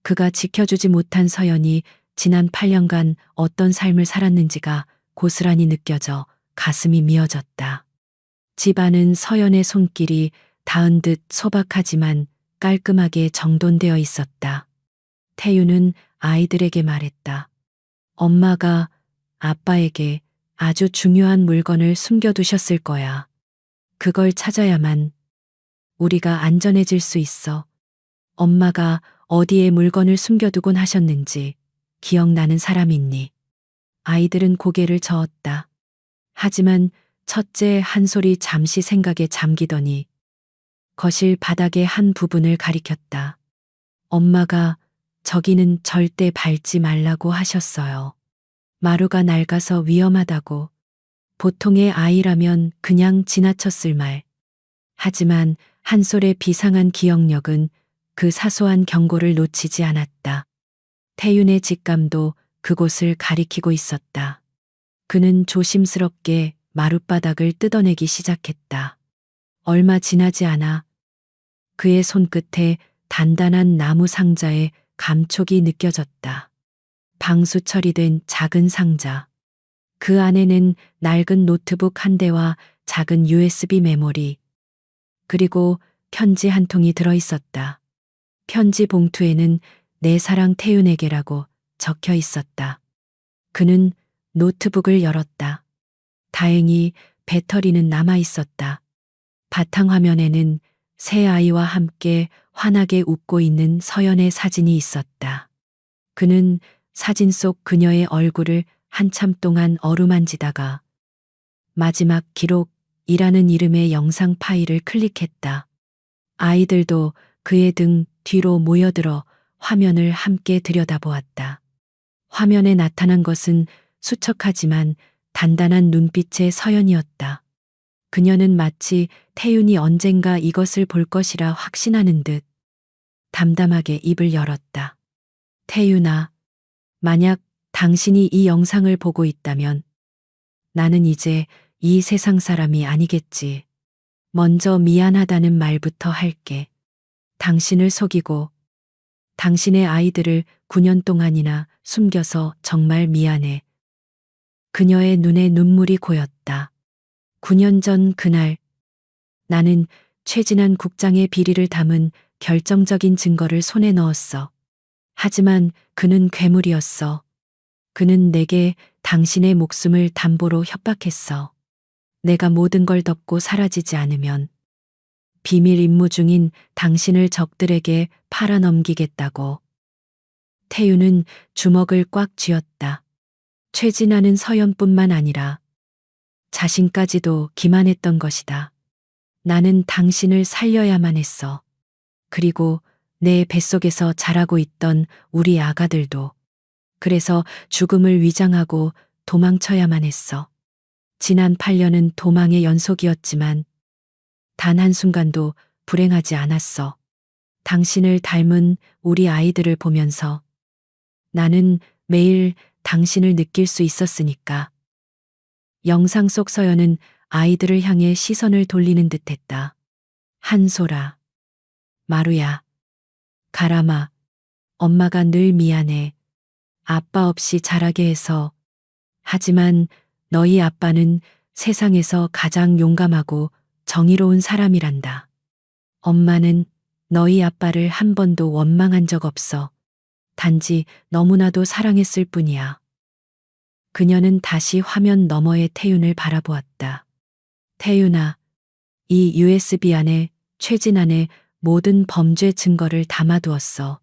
그가 지켜주지 못한 서연이 지난 8년간 어떤 삶을 살았는지가 고스란히 느껴져 가슴이 미어졌다. 집 안은 서연의 손길이 닿은 듯 소박하지만 깔끔하게 정돈되어 있었다. 태윤은 아이들에게 말했다. 엄마가 아빠에게 아주 중요한 물건을 숨겨두셨을 거야. 그걸 찾아야만 우리가 안전해질 수 있어. 엄마가 어디에 물건을 숨겨두곤 하셨는지 기억나는 사람 있니? 아이들은 고개를 저었다. 하지만 첫째 한 소리 잠시 생각에 잠기더니 거실 바닥의 한 부분을 가리켰다. 엄마가 저기는 절대 밟지 말라고 하셨어요. 마루가 낡아서 위험하다고. 보통의 아이라면 그냥 지나쳤을 말. 하지만 한솔의 비상한 기억력은 그 사소한 경고를 놓치지 않았다. 태윤의 직감도 그곳을 가리키고 있었다. 그는 조심스럽게 마룻바닥을 뜯어내기 시작했다. 얼마 지나지 않아 그의 손끝에 단단한 나무 상자의 감촉이 느껴졌다. 방수 처리된 작은 상자. 그 안에는 낡은 노트북 한 대와 작은 USB 메모리, 그리고 편지 한 통이 들어 있었다. 편지 봉투에는 내 사랑 태윤에게라고 적혀 있었다. 그는 노트북을 열었다. 다행히 배터리는 남아 있었다. 바탕화면에는 새 아이와 함께 환하게 웃고 있는 서연의 사진이 있었다. 그는 사진 속 그녀의 얼굴을 한참 동안 어루만지다가 마지막 기록이라는 이름의 영상 파일을 클릭했다. 아이들도 그의 등 뒤로 모여들어 화면을 함께 들여다보았다. 화면에 나타난 것은 수척하지만 단단한 눈빛의 서연이었다. 그녀는 마치 태윤이 언젠가 이것을 볼 것이라 확신하는 듯 담담하게 입을 열었다. 태윤아, 만약 당신이 이 영상을 보고 있다면 나는 이제 이 세상 사람이 아니겠지. 먼저 미안하다는 말부터 할게. 당신을 속이고 당신의 아이들을 9년 동안이나 숨겨서 정말 미안해. 그녀의 눈에 눈물이 고였다. 9년 전 그날 나는 최진한 국장의 비리를 담은 결정적인 증거를 손에 넣었어. 하지만 그는 괴물이었어. 그는 내게 당신의 목숨을 담보로 협박했어. 내가 모든 걸 덮고 사라지지 않으면 비밀 임무 중인 당신을 적들에게 팔아넘기겠다고. 태유는 주먹을 꽉 쥐었다. 최진아는 서연뿐만 아니라 자신까지도 기만했던 것이다. 나는 당신을 살려야만 했어. 그리고 내 뱃속에서 자라고 있던 우리 아가들도. 그래서 죽음을 위장하고 도망쳐야만 했어. 지난 8년은 도망의 연속이었지만 단 한순간도 불행하지 않았어. 당신을 닮은 우리 아이들을 보면서 나는 매일 당신을 느낄 수 있었으니까. 영상 속 서연은 아이들을 향해 시선을 돌리는 듯 했다. 한솔아, 마루야, 가람아, 엄마가 늘 미안해. 아빠 없이 자라게 해서. 하지만 너희 아빠는 세상에서 가장 용감하고 정의로운 사람이란다. 엄마는 너희 아빠를 한 번도 원망한 적 없어. 단지 너무나도 사랑했을 뿐이야. 그녀는 다시 화면 너머의 태윤을 바라보았다. 태윤아, 이 USB 안에 최진안의 모든 범죄 증거를 담아두었어.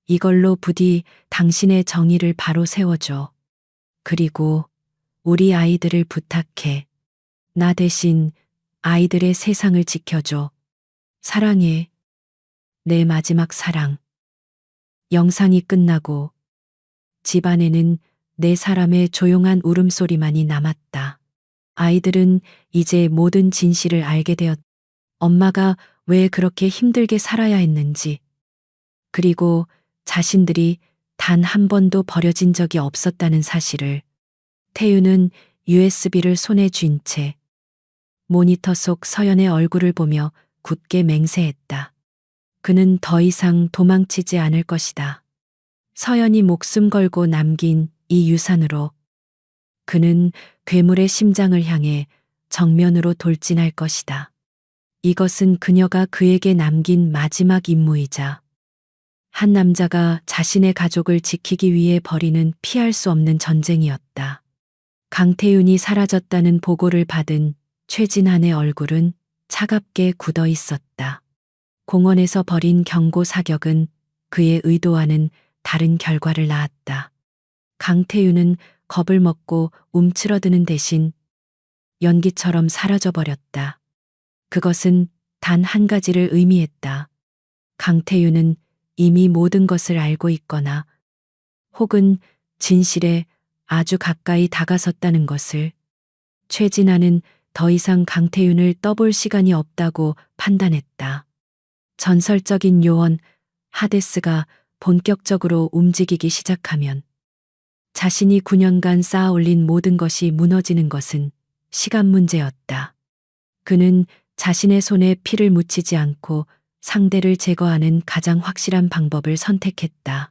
이걸로 부디 당신의 정의를 바로 세워줘. 그리고 우리 아이들을 부탁해. 나 대신 아이들의 세상을 지켜줘. 사랑해. 내 마지막 사랑. 영상이 끝나고 집안에는 네 사람의 조용한 울음소리만이 남았다. 아이들은 이제 모든 진실을 알게 되었다. 엄마가 왜 그렇게 힘들게 살아야 했는지, 그리고 자신들이 단 한 번도 버려진 적이 없었다는 사실을. 태유는 USB를 손에 쥔 채 모니터 속 서연의 얼굴을 보며 굳게 맹세했다. 그는 더 이상 도망치지 않을 것이다. 서연이 목숨 걸고 남긴 이 유산으로 그는 괴물의 심장을 향해 정면으로 돌진할 것이다. 이것은 그녀가 그에게 남긴 마지막 임무이자 한 남자가 자신의 가족을 지키기 위해 벌이는 피할 수 없는 전쟁이었다. 강태윤이 사라졌다는 보고를 받은 최진한의 얼굴은 차갑게 굳어 있었다. 공원에서 벌인 경고 사격은 그의 의도와는 다른 결과를 낳았다. 강태윤은 겁을 먹고 움츠러드는 대신 연기처럼 사라져버렸다. 그것은 단 한 가지를 의미했다. 강태윤은 이미 모든 것을 알고 있거나 혹은 진실에 아주 가까이 다가섰다는 것을. 최진아는 더 이상 강태윤을 떠볼 시간이 없다고 판단했다. 전설적인 요원 하데스가 본격적으로 움직이기 시작하면 자신이 9년간 쌓아 올린 모든 것이 무너지는 것은 시간 문제였다. 그는 자신의 손에 피를 묻히지 않고 상대를 제거하는 가장 확실한 방법을 선택했다.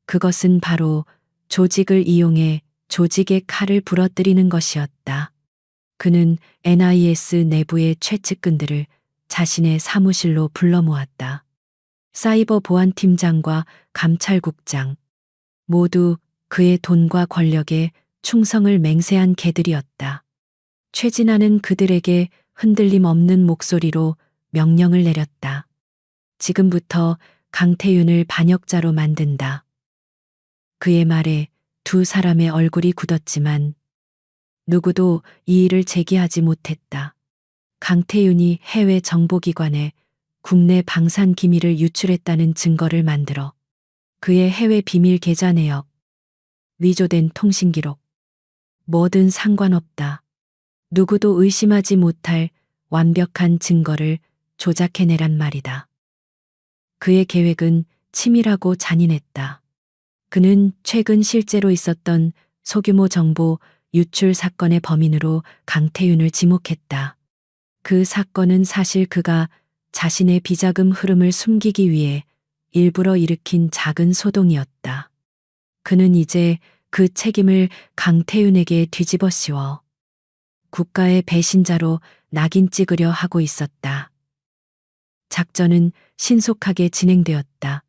그것은 바로 조직을 이용해 조직의 칼을 부러뜨리는 것이었다. 그는 NIS 내부의 최측근들을 자신의 사무실로 불러 모았다. 사이버 보안팀장과 감찰국장, 모두 그의 돈과 권력에 충성을 맹세한 개들이었다. 최진아는 그들에게 흔들림 없는 목소리로 명령을 내렸다. 지금부터 강태윤을 반역자로 만든다. 그의 말에 두 사람의 얼굴이 굳었지만 누구도 이의를 제기하지 못했다. 강태윤이 해외 정보기관에 국내 방산 기밀을 유출했다는 증거를 만들어 그의 해외 비밀 계좌 내역, 위조된 통신 기록, 뭐든 상관없다. 누구도 의심하지 못할 완벽한 증거를 조작해내란 말이다. 그의 계획은 치밀하고 잔인했다. 그는 최근 실제로 있었던 소규모 정보 유출 사건의 범인으로 강태윤을 지목했다. 그 사건은 사실 그가 자신의 비자금 흐름을 숨기기 위해 일부러 일으킨 작은 소동이었다. 그는 이제 그 책임을 강태윤에게 뒤집어 씌워 국가의 배신자로 낙인 찍으려 하고 있었다. 작전은 신속하게 진행되었다.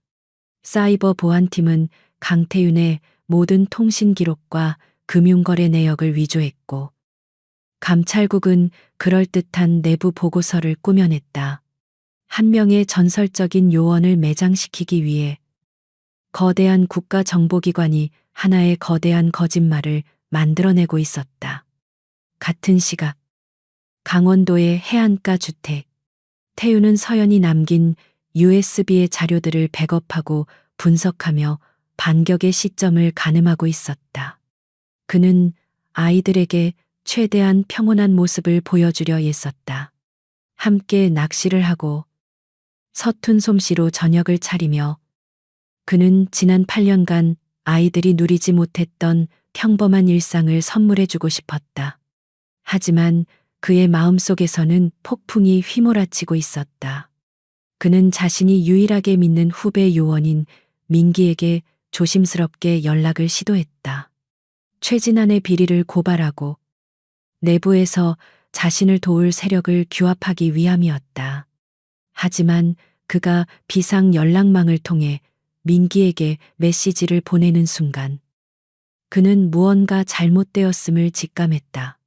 사이버 보안팀은 강태윤의 모든 통신 기록과 금융거래 내역을 위조했고, 감찰국은 그럴듯한 내부 보고서를 꾸며냈다. 한 명의 전설적인 요원을 매장시키기 위해 거대한 국가정보기관이 하나의 거대한 거짓말을 만들어내고 있었다. 같은 시각, 강원도의 해안가 주택. 태윤은 서연이 남긴 USB의 자료들을 백업하고 분석하며 반격의 시점을 가늠하고 있었다. 그는 아이들에게 최대한 평온한 모습을 보여주려 애썼다. 함께 낚시를 하고 서툰 솜씨로 저녁을 차리며 그는 지난 8년간 아이들이 누리지 못했던 평범한 일상을 선물해주고 싶었다. 하지만 그의 마음속에서는 폭풍이 휘몰아치고 있었다. 그는 자신이 유일하게 믿는 후배 요원인 민기에게 조심스럽게 연락을 시도했다. 최진안의 비리를 고발하고 내부에서 자신을 도울 세력을 규합하기 위함이었다. 하지만 그가 비상 연락망을 통해 민기에게 메시지를 보내는 순간 그는 무언가 잘못되었음을 직감했다.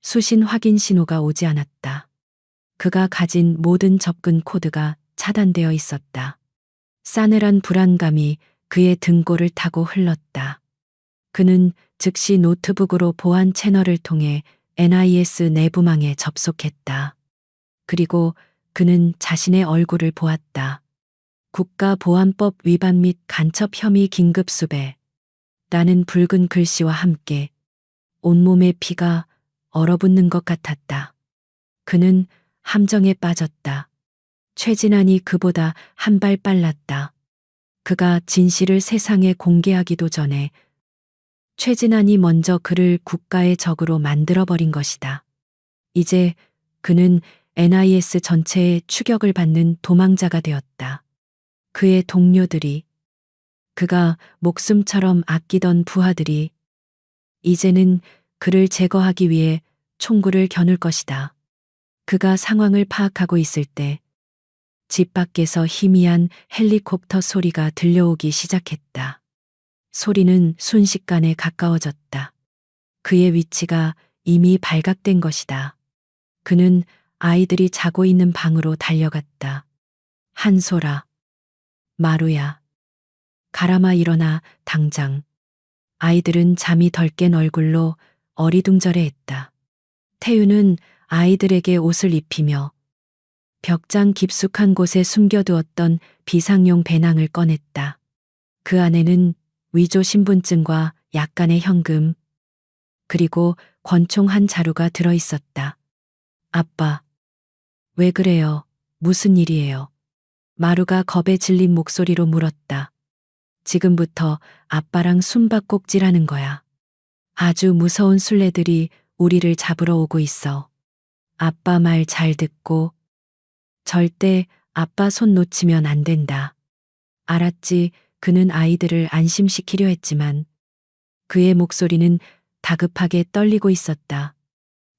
수신 확인 신호가 오지 않았다. 그가 가진 모든 접근 코드가 차단되어 있었다. 싸늘한 불안감이 그의 등골을 타고 흘렀다. 그는 즉시 노트북으로 보안 채널을 통해 NIS 내부망에 접속했다. 그리고 그는 자신의 얼굴을 보았다. 국가보안법 위반 및 간첩 혐의 긴급 수배. 라는 붉은 글씨와 함께 온몸에 피가 얼어붙는 것 같았다. 그는 함정에 빠졌다. 최진안이 그보다 한 발 빨랐다. 그가 진실을 세상에 공개하기도 전에 최진안이 먼저 그를 국가의 적으로 만들어버린 것이다. 이제 그는 NIS 전체의 추격을 받는 도망자가 되었다. 그의 동료들이, 그가 목숨처럼 아끼던 부하들이 이제는 그를 제거하기 위해 총구를 겨눌 것이다. 그가 상황을 파악하고 있을 때 집 밖에서 희미한 헬리콥터 소리가 들려오기 시작했다. 소리는 순식간에 가까워졌다. 그의 위치가 이미 발각된 것이다. 그는 아이들이 자고 있는 방으로 달려갔다. 한솔아, 마루야, 가람아 일어나 당장. 아이들은 잠이 덜 깬 얼굴로 어리둥절해했다. 태윤은 아이들에게 옷을 입히며 벽장 깊숙한 곳에 숨겨두었던 비상용 배낭을 꺼냈다. 그 안에는 위조 신분증과 약간의 현금, 그리고 권총 한 자루가 들어 있었다. 아빠, 왜 그래요? 무슨 일이에요? 마루가 겁에 질린 목소리로 물었다. 지금부터 아빠랑 숨바꼭질하는 거야. 아주 무서운 술래들이 우리를 잡으러 오고 있어. 아빠 말 잘 듣고 절대 아빠 손 놓치면 안 된다. 알았지? 그는 아이들을 안심시키려 했지만 그의 목소리는 다급하게 떨리고 있었다.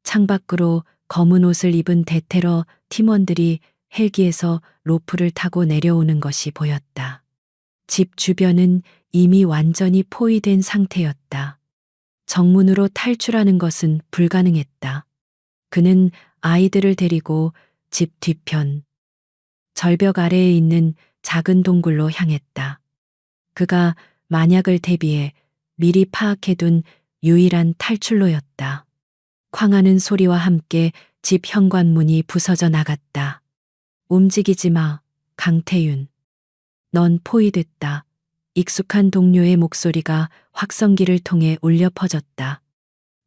창밖으로 검은 옷을 입은 대테러 팀원들이 헬기에서 로프를 타고 내려오는 것이 보였다. 집 주변은 이미 완전히 포위된 상태였다. 정문으로 탈출하는 것은 불가능했다. 그는 아이들을 데리고 집 뒤편, 절벽 아래에 있는 작은 동굴로 향했다. 그가 만약을 대비해 미리 파악해둔 유일한 탈출로였다. 쾅하는 소리와 함께 집 현관문이 부서져 나갔다. 움직이지 마, 강태윤. 넌 포위됐다. 익숙한 동료의 목소리가 확성기를 통해 울려 퍼졌다.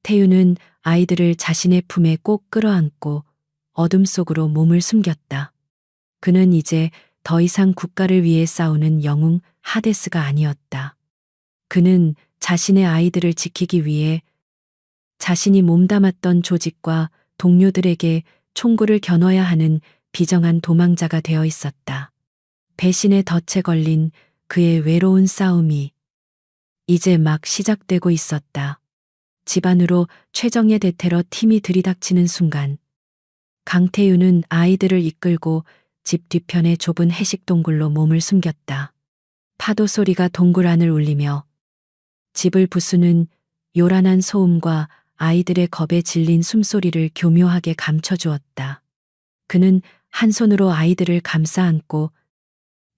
태윤은 아이들을 자신의 품에 꼭 끌어안고 어둠 속으로 몸을 숨겼다. 그는 이제 더 이상 국가를 위해 싸우는 영웅 하데스가 아니었다. 그는 자신의 아이들을 지키기 위해 자신이 몸담았던 조직과 동료들에게 총구를 겨눠야 하는 비정한 도망자가 되어 있었다. 배신의 덫에 걸린 그의 외로운 싸움이 이제 막 시작되고 있었다. 집안으로 최정예 대테러 팀이 들이닥치는 순간 강태윤은 아이들을 이끌고 집 뒤편의 좁은 해식 동굴로 몸을 숨겼다. 파도 소리가 동굴 안을 울리며 집을 부수는 요란한 소음과 아이들의 겁에 질린 숨소리를 교묘하게 감춰주었다. 그는 한 손으로 아이들을 감싸 안고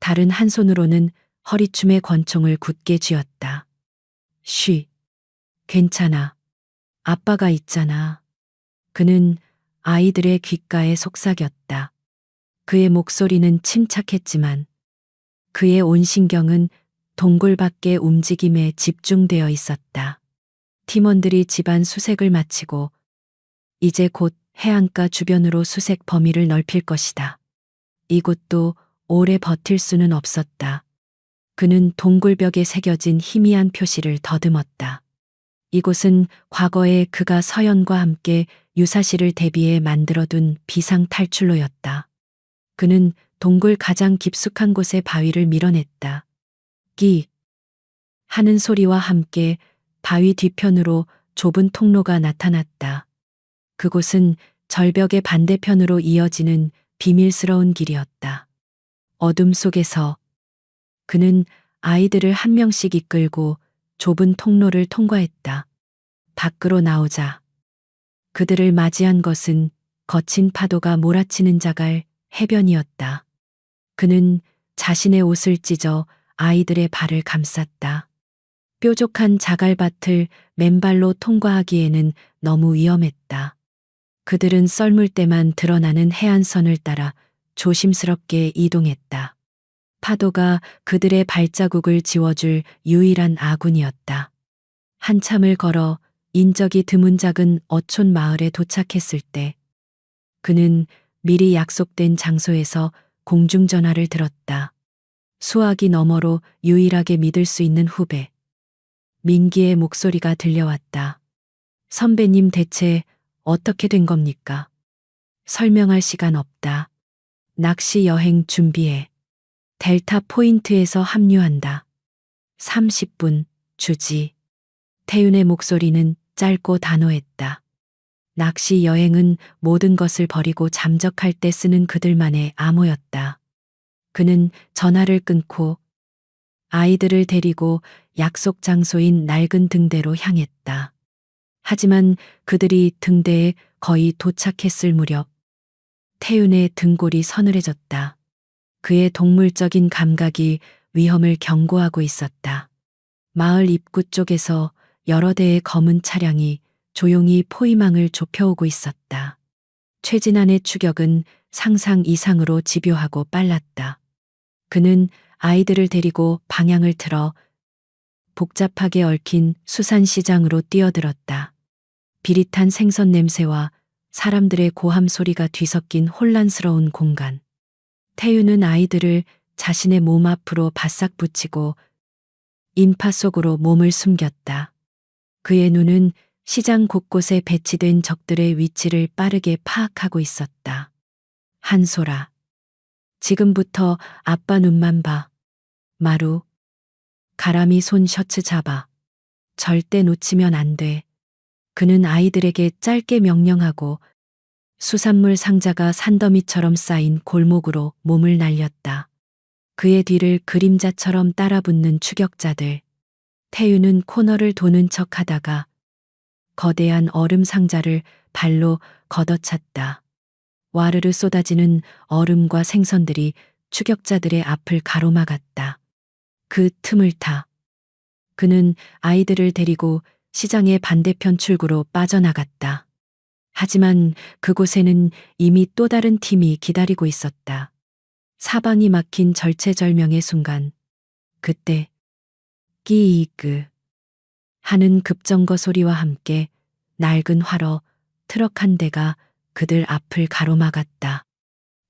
다른 한 손으로는 허리춤의 권총을 굳게 쥐었다. 쉬. 괜찮아. 아빠가 있잖아. 그는 아이들의 귓가에 속삭였다. 그의 목소리는 침착했지만 그의 온 신경은 동굴 밖의 움직임에 집중되어 있었다. 팀원들이 집안 수색을 마치고 이제 곧 해안가 주변으로 수색 범위를 넓힐 것이다. 이곳도 오래 버틸 수는 없었다. 그는 동굴벽에 새겨진 희미한 표시를 더듬었다. 이곳은 과거에 그가 서연과 함께 유사시를 대비해 만들어둔 비상 탈출로였다. 그는 동굴 가장 깊숙한 곳의 바위를 밀어냈다. 끼 하는 소리와 함께 바위 뒤편으로 좁은 통로가 나타났다. 그곳은 절벽의 반대편으로 이어지는 비밀스러운 길이었다. 어둠 속에서 그는 아이들을 한 명씩 이끌고 좁은 통로를 통과했다. 밖으로 나오자 그들을 맞이한 것은 거친 파도가 몰아치는 자갈 해변이었다. 그는 자신의 옷을 찢어 아이들의 발을 감쌌다. 뾰족한 자갈밭을 맨발로 통과하기에는 너무 위험했다. 그들은 썰물 때만 드러나는 해안선을 따라 조심스럽게 이동했다. 파도가 그들의 발자국을 지워줄 유일한 아군이었다. 한참을 걸어 인적이 드문 작은 어촌 마을에 도착했을 때 그는 미리 약속된 장소에서 공중전화를 들었다. 수화기 너머로 유일하게 믿을 수 있는 후배 민기의 목소리가 들려왔다. 선배님 대체 어떻게 된 겁니까? 설명할 시간 없다. 낚시 여행 준비해. 델타 포인트에서 합류한다. 30분 주지. 태윤의 목소리는 짧고 단호했다. 낚시 여행은 모든 것을 버리고 잠적할 때 쓰는 그들만의 암호였다. 그는 전화를 끊고 아이들을 데리고 약속 장소인 낡은 등대로 향했다. 하지만 그들이 등대에 거의 도착했을 무렵 태윤의 등골이 서늘해졌다. 그의 동물적인 감각이 위험을 경고하고 있었다. 마을 입구 쪽에서 여러 대의 검은 차량이 조용히 포위망을 좁혀오고 있었다. 최진환의 추격은 상상 이상으로 집요하고 빨랐다. 그는 아이들을 데리고 방향을 틀어 복잡하게 얽힌 수산시장으로 뛰어들었다. 비릿한 생선 냄새와 사람들의 고함 소리가 뒤섞인 혼란스러운 공간. 태윤은 아이들을 자신의 몸 앞으로 바싹 붙이고 인파 속으로 몸을 숨겼다. 그의 눈은 시장 곳곳에 배치된 적들의 위치를 빠르게 파악하고 있었다. 한소라. 지금부터 아빠 눈만 봐. 마루. 가람이 손 셔츠 잡아. 절대 놓치면 안 돼. 그는 아이들에게 짧게 명령하고 수산물 상자가 산더미처럼 쌓인 골목으로 몸을 날렸다. 그의 뒤를 그림자처럼 따라붙는 추격자들. 태윤은 코너를 도는 척 하다가 거대한 얼음 상자를 발로 걷어찼다. 와르르 쏟아지는 얼음과 생선들이 추격자들의 앞을 가로막았다. 그 틈을 타 그는 아이들을 데리고 시장의 반대편 출구로 빠져나갔다. 하지만 그곳에는 이미 또 다른 팀이 기다리고 있었다. 사방이 막힌 절체절명의 순간, 그때 끼이그 하는 급정거 소리와 함께 낡은 활어 트럭 한 대가 그들 앞을 가로막았다.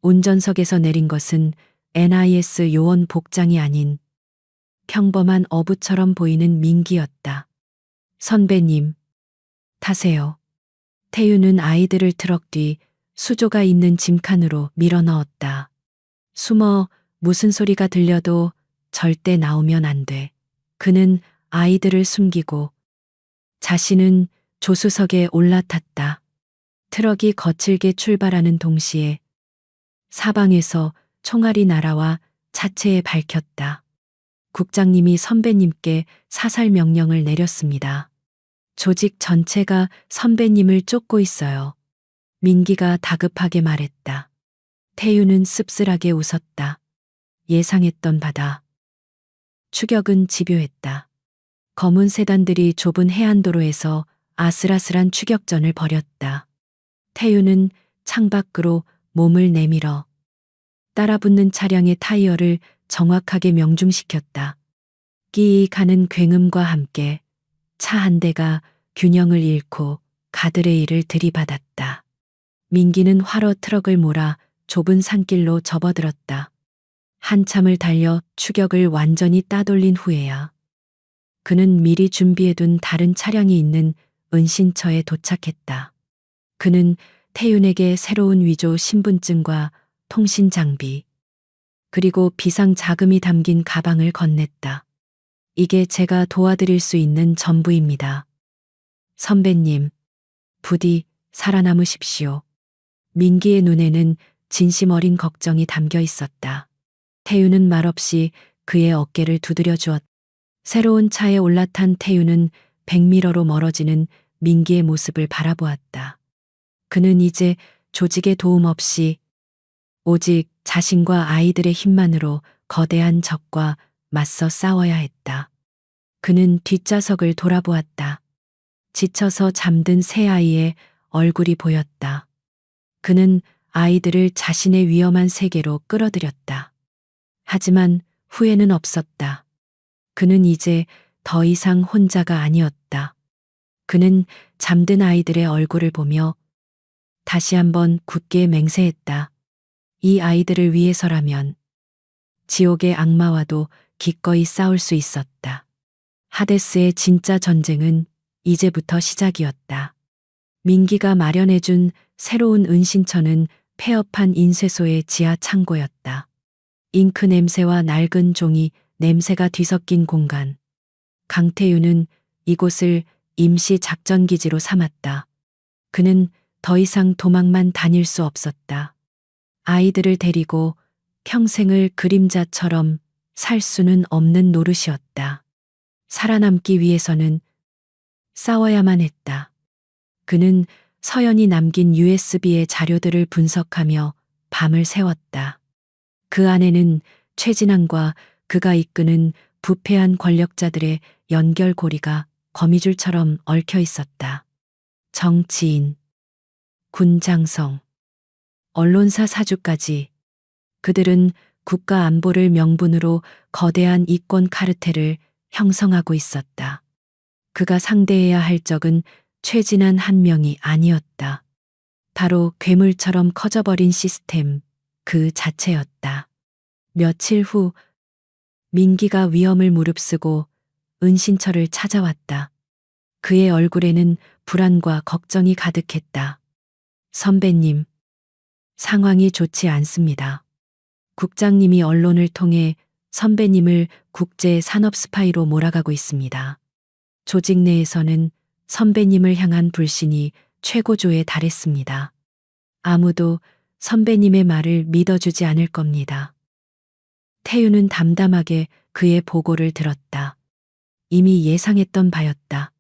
운전석에서 내린 것은 NIS 요원 복장이 아닌 평범한 어부처럼 보이는 민기였다. 선배님, 타세요. 태윤은 아이들을 트럭 뒤 수조가 있는 짐칸으로 밀어 넣었다. 숨어 무슨 소리가 들려도 절대 나오면 안 돼. 그는 아이들을 숨기고 자신은 조수석에 올라탔다. 트럭이 거칠게 출발하는 동시에 사방에서 총알이 날아와 차체에 밝혔다. 국장님이 선배님께 사살 명령을 내렸습니다. 조직 전체가 선배님을 쫓고 있어요. 민기가 다급하게 말했다. 태유는 씁쓸하게 웃었다. 예상했던 바다. 추격은 집요했다. 검은 세단들이 좁은 해안도로에서 아슬아슬한 추격전을 벌였다. 태유는 창밖으로 몸을 내밀어 따라붙는 차량의 타이어를 정확하게 명중시켰다. 끼이 가는 굉음과 함께 차 한 대가 균형을 잃고 가드레일을 들이받았다. 민기는 화로 트럭을 몰아 좁은 산길로 접어들었다. 한참을 달려 추격을 완전히 따돌린 후에야 그는 미리 준비해둔 다른 차량이 있는 은신처에 도착했다. 그는 태윤에게 새로운 위조 신분증과 통신 장비, 그리고 비상 자금이 담긴 가방을 건넸다. 이게 제가 도와드릴 수 있는 전부입니다. 선배님, 부디 살아남으십시오. 민기의 눈에는 진심 어린 걱정이 담겨 있었다. 태윤은 말없이 그의 어깨를 두드려 주었다. 새로운 차에 올라탄 태윤은 100미러로 멀어지는 민기의 모습을 바라보았다. 그는 이제 조직의 도움 없이 오직 자신과 아이들의 힘만으로 거대한 적과 맞서 싸워야 했다. 그는 뒷좌석을 돌아보았다. 지쳐서 잠든 새 아이의 얼굴이 보였다. 그는 아이들을 자신의 위험한 세계로 끌어들였다. 하지만 후회는 없었다. 그는 이제 더 이상 혼자가 아니었다. 그는 잠든 아이들의 얼굴을 보며 다시 한번 굳게 맹세했다. 이 아이들을 위해서라면 지옥의 악마와도 기꺼이 싸울 수 있었다. 하데스의 진짜 전쟁은 이제부터 시작이었다. 민기가 마련해준 새로운 은신처는 폐업한 인쇄소의 지하 창고였다. 잉크 냄새와 낡은 종이 냄새가 뒤섞인 공간. 강태윤은 이곳을 임시 작전기지로 삼았다. 그는 더 이상 도망만 다닐 수 없었다. 아이들을 데리고 평생을 그림자처럼 살 수는 없는 노릇이었다. 살아남기 위해서는 싸워야만 했다. 그는 서연이 남긴 USB의 자료들을 분석하며 밤을 새웠다. 그 안에는 최진환과 그가 이끄는 부패한 권력자들의 연결고리가 거미줄처럼 얽혀 있었다. 정치인, 군장성, 언론사 사주까지 그들은 국가 안보를 명분으로 거대한 이권 카르텔을 형성하고 있었다. 그가 상대해야 할 적은 최진한 한 명이 아니었다. 바로 괴물처럼 커져버린 시스템 그 자체였다. 며칠 후 민기가 위험을 무릅쓰고 은신처를 찾아왔다. 그의 얼굴에는 불안과 걱정이 가득했다. 선배님, 상황이 좋지 않습니다. 국장님이 언론을 통해 선배님을 국제 산업 스파이로 몰아가고 있습니다. 조직 내에서는 선배님을 향한 불신이 최고조에 달했습니다. 아무도 선배님의 말을 믿어주지 않을 겁니다. 태윤은 담담하게 그의 보고를 들었다. 이미 예상했던 바였다.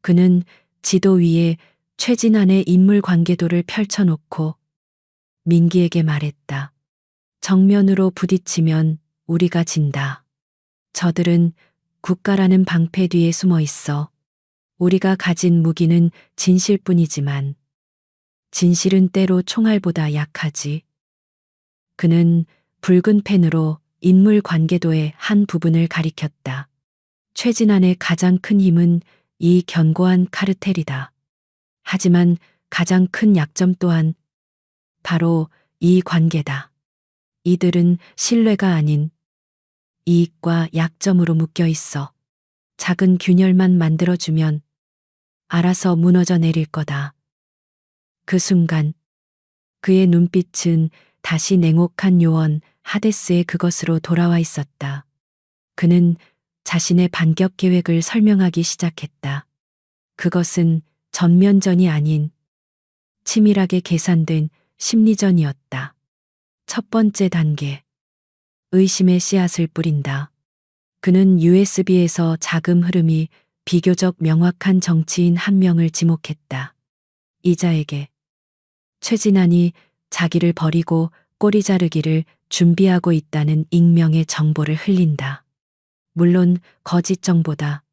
그는 지도 위에 최진환의 인물 관계도를 펼쳐놓고 민기에게 말했다. 정면으로 부딪히면 우리가 진다. 저들은 국가라는 방패 뒤에 숨어 있어. 우리가 가진 무기는 진실뿐이지만 진실은 때로 총알보다 약하지. 그는 붉은 펜으로 인물 관계도의 한 부분을 가리켰다. 최진환의 가장 큰 힘은 이 견고한 카르텔이다. 하지만 가장 큰 약점 또한 바로 이 관계다. 이들은 신뢰가 아닌 이익과 약점으로 묶여 있어. 작은 균열만 만들어주면 알아서 무너져 내릴 거다. 그 순간 그의 눈빛은 다시 냉혹한 요원 하데스의 그것으로 돌아와 있었다. 그는 자신의 반격 계획을 설명하기 시작했다. 그것은 전면전이 아닌 치밀하게 계산된 심리전이었다. 첫 번째 단계. 의심의 씨앗을 뿌린다. 그는 USB에서 자금 흐름이 비교적 명확한 정치인 한 명을 지목했다. 이자에게 최진환이 자기를 버리고 꼬리 자르기를 준비하고 있다는 익명의 정보를 흘린다. 물론 거짓 정보다.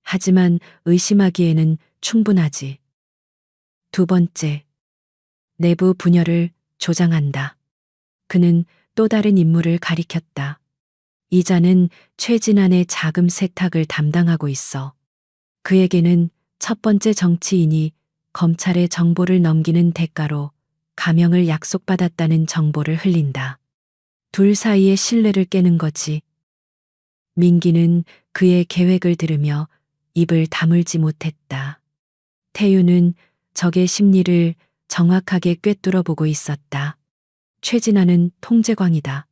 하지만 의심하기에는 충분하지. 두 번째, 내부 분열을 조장한다. 그는 또 다른 인물을 가리켰다. 이자는 최진환의 자금 세탁을 담당하고 있어. 그에게는 첫 번째 정치인이 검찰에 정보를 넘기는 대가로 가명을 약속받았다는 정보를 흘린다. 둘 사이의 신뢰를 깨는 거지. 민기는 그의 계획을 들으며 입을 다물지 못했다. 태유는 적의 심리를 정확하게 꿰뚫어 보고 있었다. 최진아는 통제광이다.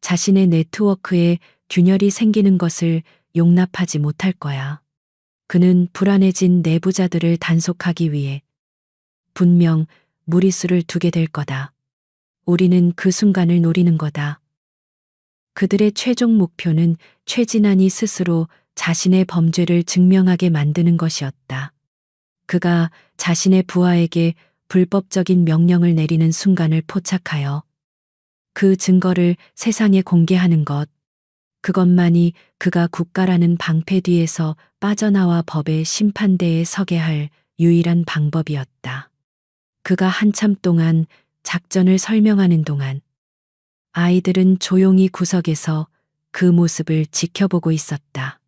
자신의 네트워크에 균열이 생기는 것을 용납하지 못할 거야. 그는 불안해진 내부자들을 단속하기 위해 분명 무리수를 두게 될 거다. 우리는 그 순간을 노리는 거다. 그들의 최종 목표는 최진환이 스스로 자신의 범죄를 증명하게 만드는 것이었다. 그가 자신의 부하에게 불법적인 명령을 내리는 순간을 포착하여 그 증거를 세상에 공개하는 것, 그것만이 그가 국가라는 방패 뒤에서 빠져나와 법의 심판대에 서게 할 유일한 방법이었다. 그가 한참 동안 작전을 설명하는 동안 아이들은 조용히 구석에서 그 모습을 지켜보고 있었다.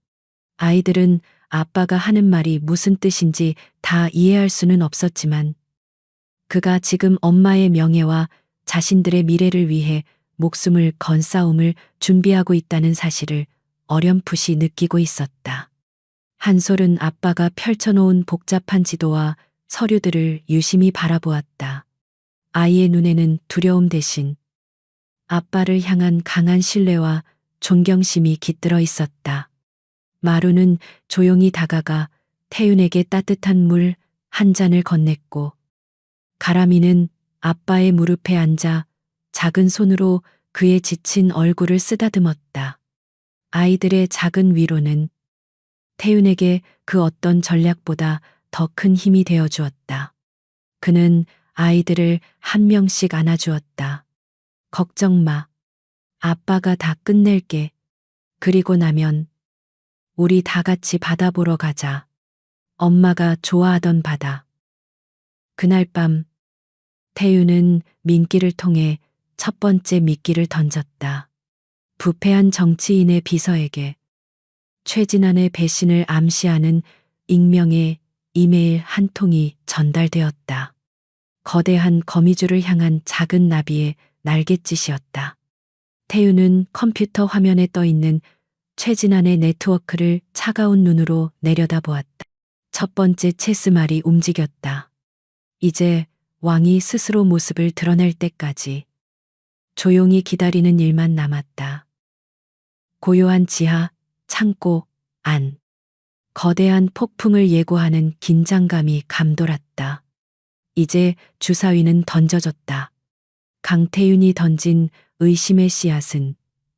아이들은 아빠가 하는 말이 무슨 뜻인지 다 이해할 수는 없었지만 그가 지금 엄마의 명예와 자신들의 미래를 위해 목숨을 건 싸움을 준비하고 있다는 사실을 어렴풋이 느끼고 있었다. 한솔은 아빠가 펼쳐놓은 복잡한 지도와 서류들을 유심히 바라보았다. 아이의 눈에는 두려움 대신 아빠를 향한 강한 신뢰와 존경심이 깃들어 있었다. 마루는 조용히 다가가 태윤에게 따뜻한 물 한 잔을 건넸고 가람이는 아빠의 무릎에 앉아 작은 손으로 그의 지친 얼굴을 쓰다듬었다. 아이들의 작은 위로는 태윤에게 그 어떤 전략보다 더 큰 힘이 되어 주었다. 그는 아이들을 한 명씩 안아주었다. 걱정 마. 아빠가 다 끝낼게. 그리고 나면 우리 다 같이 바다 보러 가자. 엄마가 좋아하던 바다. 그날 밤 태윤은 민기를 통해 첫 번째 미끼를 던졌다. 부패한 정치인의 비서에게 최진환의 배신을 암시하는 익명의 이메일 한 통이 전달되었다. 거대한 거미줄을 향한 작은 나비의 날갯짓이었다. 태윤은 컴퓨터 화면에 떠 있는 최진환의 네트워크를 차가운 눈으로 내려다보았다. 첫 번째 체스말이 움직였다. 이제 왕이 스스로 모습을 드러낼 때까지 조용히 기다리는 일만 남았다. 고요한 지하, 창고, 안. 거대한 폭풍을 예고하는 긴장감이 감돌았다. 이제 주사위는 던져졌다. 강태윤이 던진 의심의 씨앗은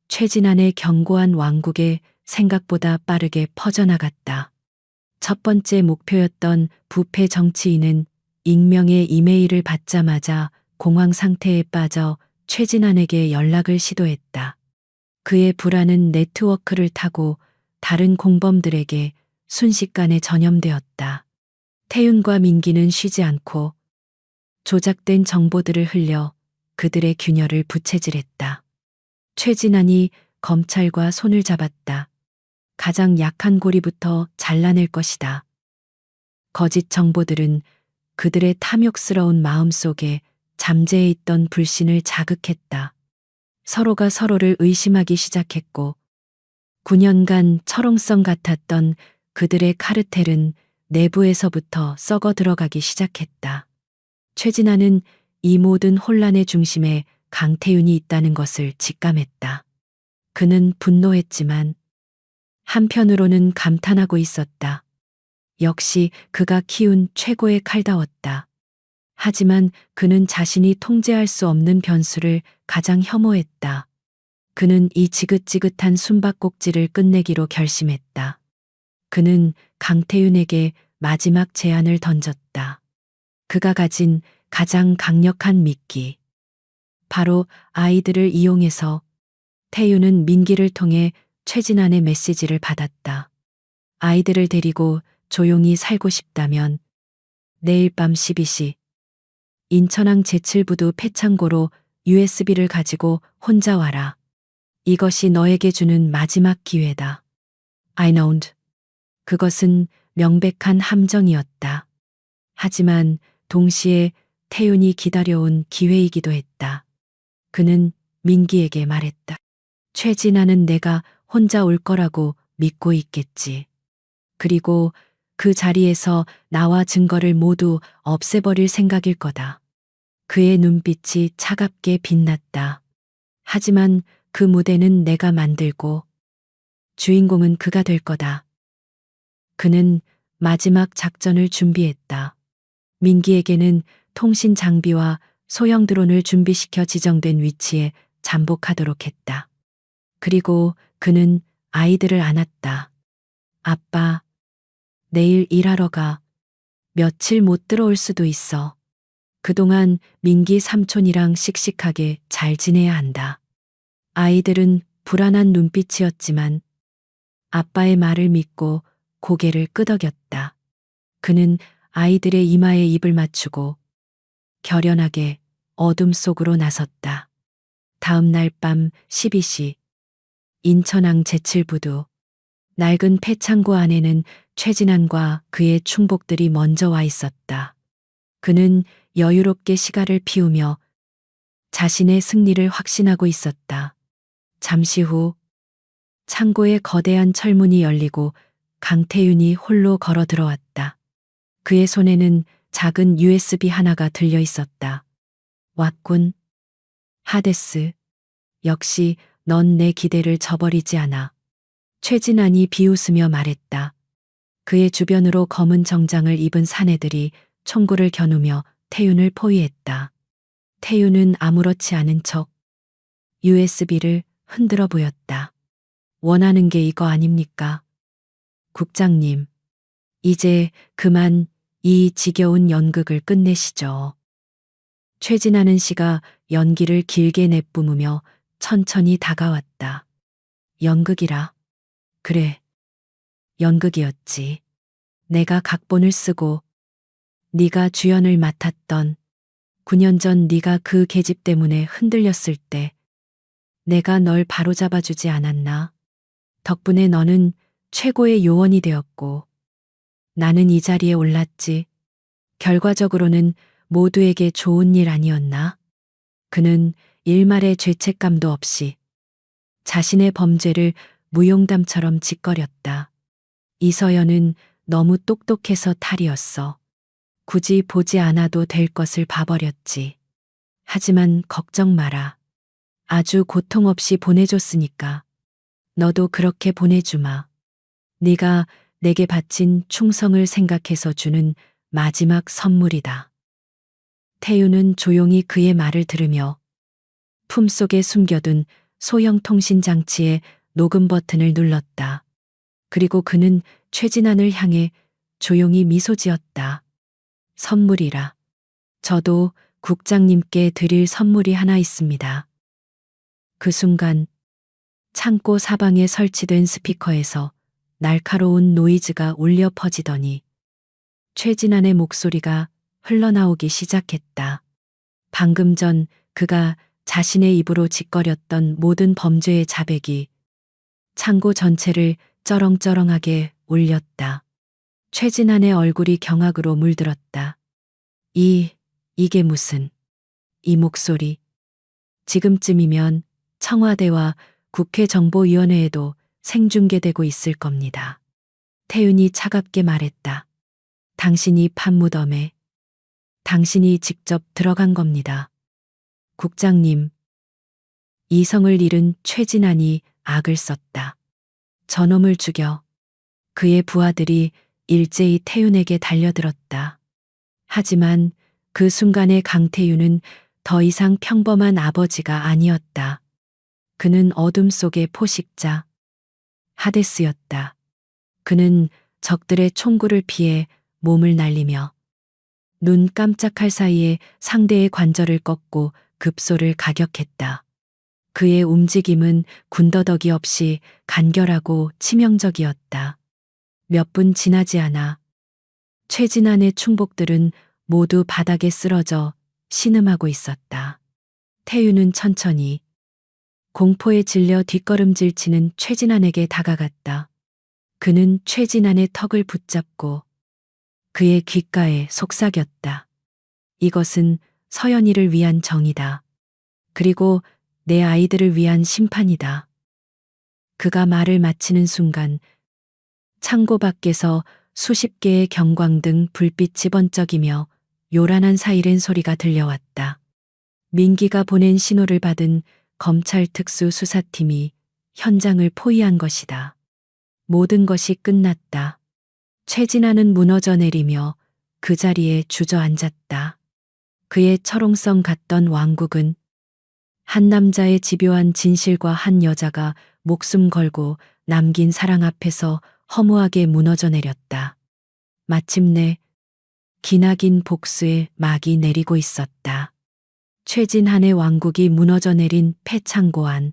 최진환의 견고한 왕국에 생각보다 빠르게 퍼져나갔다. 첫 번째 목표였던 부패 정치인은 익명의 이메일을 받자마자 공황 상태에 빠져 최진환에게 연락을 시도했다. 그의 불안은 네트워크를 타고 다른 공범들에게 순식간에 전염되었다. 태윤과 민기는 쉬지 않고 조작된 정보들을 흘려 그들의 균열을 부채질했다. 최진환이 검찰과 손을 잡았다. 가장 약한 고리부터 잘라낼 것이다. 거짓 정보들은 그들의 탐욕스러운 마음속에 잠재해 있던 불신을 자극했다. 서로가 서로를 의심하기 시작했고 9년간 철옹성 같았던 그들의 카르텔은 내부에서부터 썩어 들어가기 시작했다. 최진환은 이 모든 혼란의 중심에 강태윤이 있다는 것을 직감했다. 그는 분노했지만 한편으로는 감탄하고 있었다. 역시 그가 키운 최고의 칼다웠다. 하지만 그는 자신이 통제할 수 없는 변수를 가장 혐오했다. 그는 이 지긋지긋한 숨바꼭질을 끝내기로 결심했다. 그는 강태윤에게 마지막 제안을 던졌다. 그가 가진 가장 강력한 미끼. 바로 아이들을 이용해서. 태윤은 민기를 통해 최진안의 메시지를 받았다. 아이들을 데리고 조용히 살고 싶다면 내일 밤 12시 인천항 제7부두 폐창고로 USB를 가지고 혼자 와라. 이것이 너에게 주는 마지막 기회다. I knowed. 그것은 명백한 함정이었다. 하지만 동시에 태윤이 기다려온 기회이기도 했다. 그는 민기에게 말했다. 최진아는 내가 혼자 올 거라고 믿고 있겠지. 그리고 그 자리에서 나와 증거를 모두 없애버릴 생각일 거다. 그의 눈빛이 차갑게 빛났다. 하지만 그 무대는 내가 만들고 주인공은 그가 될 거다. 그는 마지막 작전을 준비했다. 민기에게는 통신 장비와 소형 드론을 준비시켜 지정된 위치에 잠복하도록 했다. 그리고 그는 아이들을 안았다. 아빠, 내일 일하러 가. 며칠 못 들어올 수도 있어. 그동안 민기 삼촌이랑 씩씩하게 잘 지내야 한다. 아이들은 불안한 눈빛이었지만 아빠의 말을 믿고 고개를 끄덕였다. 그는 아이들의 이마에 입을 맞추고 결연하게 어둠 속으로 나섰다. 다음 날 밤 12시 인천항 제7부두 낡은 폐창고 안에는 최진안과 그의 충복들이 먼저 와 있었다. 그는 여유롭게 시가를 피우며 자신의 승리를 확신하고 있었다. 잠시 후 창고의 거대한 철문이 열리고 강태윤이 홀로 걸어 들어왔다. 그의 손에는 작은 USB 하나가 들려 있었다. 왔군. 하데스. 역시 넌 내 기대를 저버리지 않아. 최진안이 비웃으며 말했다. 그의 주변으로 검은 정장을 입은 사내들이 총구를 겨누며 태윤을 포위했다. 태윤은 아무렇지 않은 척 USB를 흔들어 보였다. 원하는 게 이거 아닙니까? 국장님, 이제 그만 이 지겨운 연극을 끝내시죠. 최진아는 씨가 연기를 길게 내뿜으며 천천히 다가왔다. 연극이라. 그래, 연극이었지. 내가 각본을 쓰고 네가 주연을 맡았던 9년 전 네가 그 계집 때문에 흔들렸을 때 내가 널 바로잡아주지 않았나? 덕분에 너는 최고의 요원이 되었고 나는 이 자리에 올랐지. 결과적으로는 모두에게 좋은 일 아니었나? 그는 일말의 죄책감도 없이 자신의 범죄를 무용담처럼 짓거렸다. 이서연은 너무 똑똑해서 탈이었어. 굳이 보지 않아도 될 것을 봐버렸지. 하지만 걱정 마라. 아주 고통 없이 보내줬으니까. 너도 그렇게 보내주마. 네가 내게 바친 충성을 생각해서 주는 마지막 선물이다. 태윤은 조용히 그의 말을 들으며 품속에 숨겨둔 소형 통신 장치의 녹음 버튼을 눌렀다. 그리고 그는 최진안을 향해 조용히 미소 지었다. 선물이라. 저도 국장님께 드릴 선물이 하나 있습니다. 그 순간 창고 사방에 설치된 스피커에서 날카로운 노이즈가 울려 퍼지더니 최진안의 목소리가 흘러나오기 시작했다. 방금 전 그가 자신의 입으로 짓거렸던 모든 범죄의 자백이 창고 전체를 쩌렁쩌렁하게 울렸다. 최진안의 얼굴이 경악으로 물들었다. 이게 무슨, 이 목소리. 지금쯤이면 청와대와 국회 정보위원회에도 생중계되고 있을 겁니다. 태윤이 차갑게 말했다. 당신이 판무덤에, 당신이 직접 들어간 겁니다. 국장님. 이성을 잃은 최진안이 악을 썼다. 저놈을 죽여. 그의 부하들이 일제히 태윤에게 달려들었다. 하지만 그 순간의 강태윤은 더 이상 평범한 아버지가 아니었다. 그는 어둠 속의 포식자 하데스였다. 그는 적들의 총구를 피해 몸을 날리며 눈 깜짝할 사이에 상대의 관절을 꺾고 급소를 가격했다. 그의 움직임은 군더더기 없이 간결하고 치명적이었다. 몇 분 지나지 않아 최진안의 충복들은 모두 바닥에 쓰러져 신음하고 있었다. 태유는 천천히 공포에 질려 뒷걸음질 치는 최진안에게 다가갔다. 그는 최진안의 턱을 붙잡고 그의 귓가에 속삭였다. 이것은 서연이를 위한 정이다. 그리고 내 아이들을 위한 심판이다. 그가 말을 마치는 순간 창고 밖에서 수십 개의 경광등 불빛이 번쩍이며 요란한 사이렌 소리가 들려왔다. 민기가 보낸 신호를 받은 검찰 특수수사팀이 현장을 포위한 것이다. 모든 것이 끝났다. 최진아는 무너져 내리며 그 자리에 주저앉았다. 그의 철옹성 같던 왕국은 한 남자의 집요한 진실과 한 여자가 목숨 걸고 남긴 사랑 앞에서 허무하게 무너져 내렸다. 마침내 기나긴 복수의 막이 내리고 있었다. 최진한의 왕국이 무너져 내린 폐창고 안.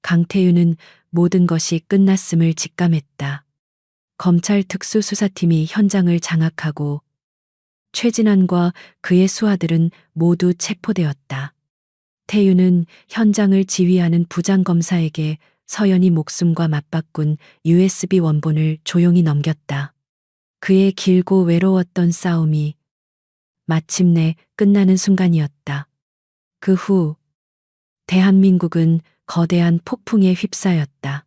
강태윤은 모든 것이 끝났음을 직감했다. 검찰 특수수사팀이 현장을 장악하고 최진한과 그의 수하들은 모두 체포되었다. 태윤은 현장을 지휘하는 부장검사에게 서연이 목숨과 맞바꾼 USB 원본을 조용히 넘겼다. 그의 길고 외로웠던 싸움이 마침내 끝나는 순간이었다. 그 후 대한민국은 거대한 폭풍에 휩싸였다.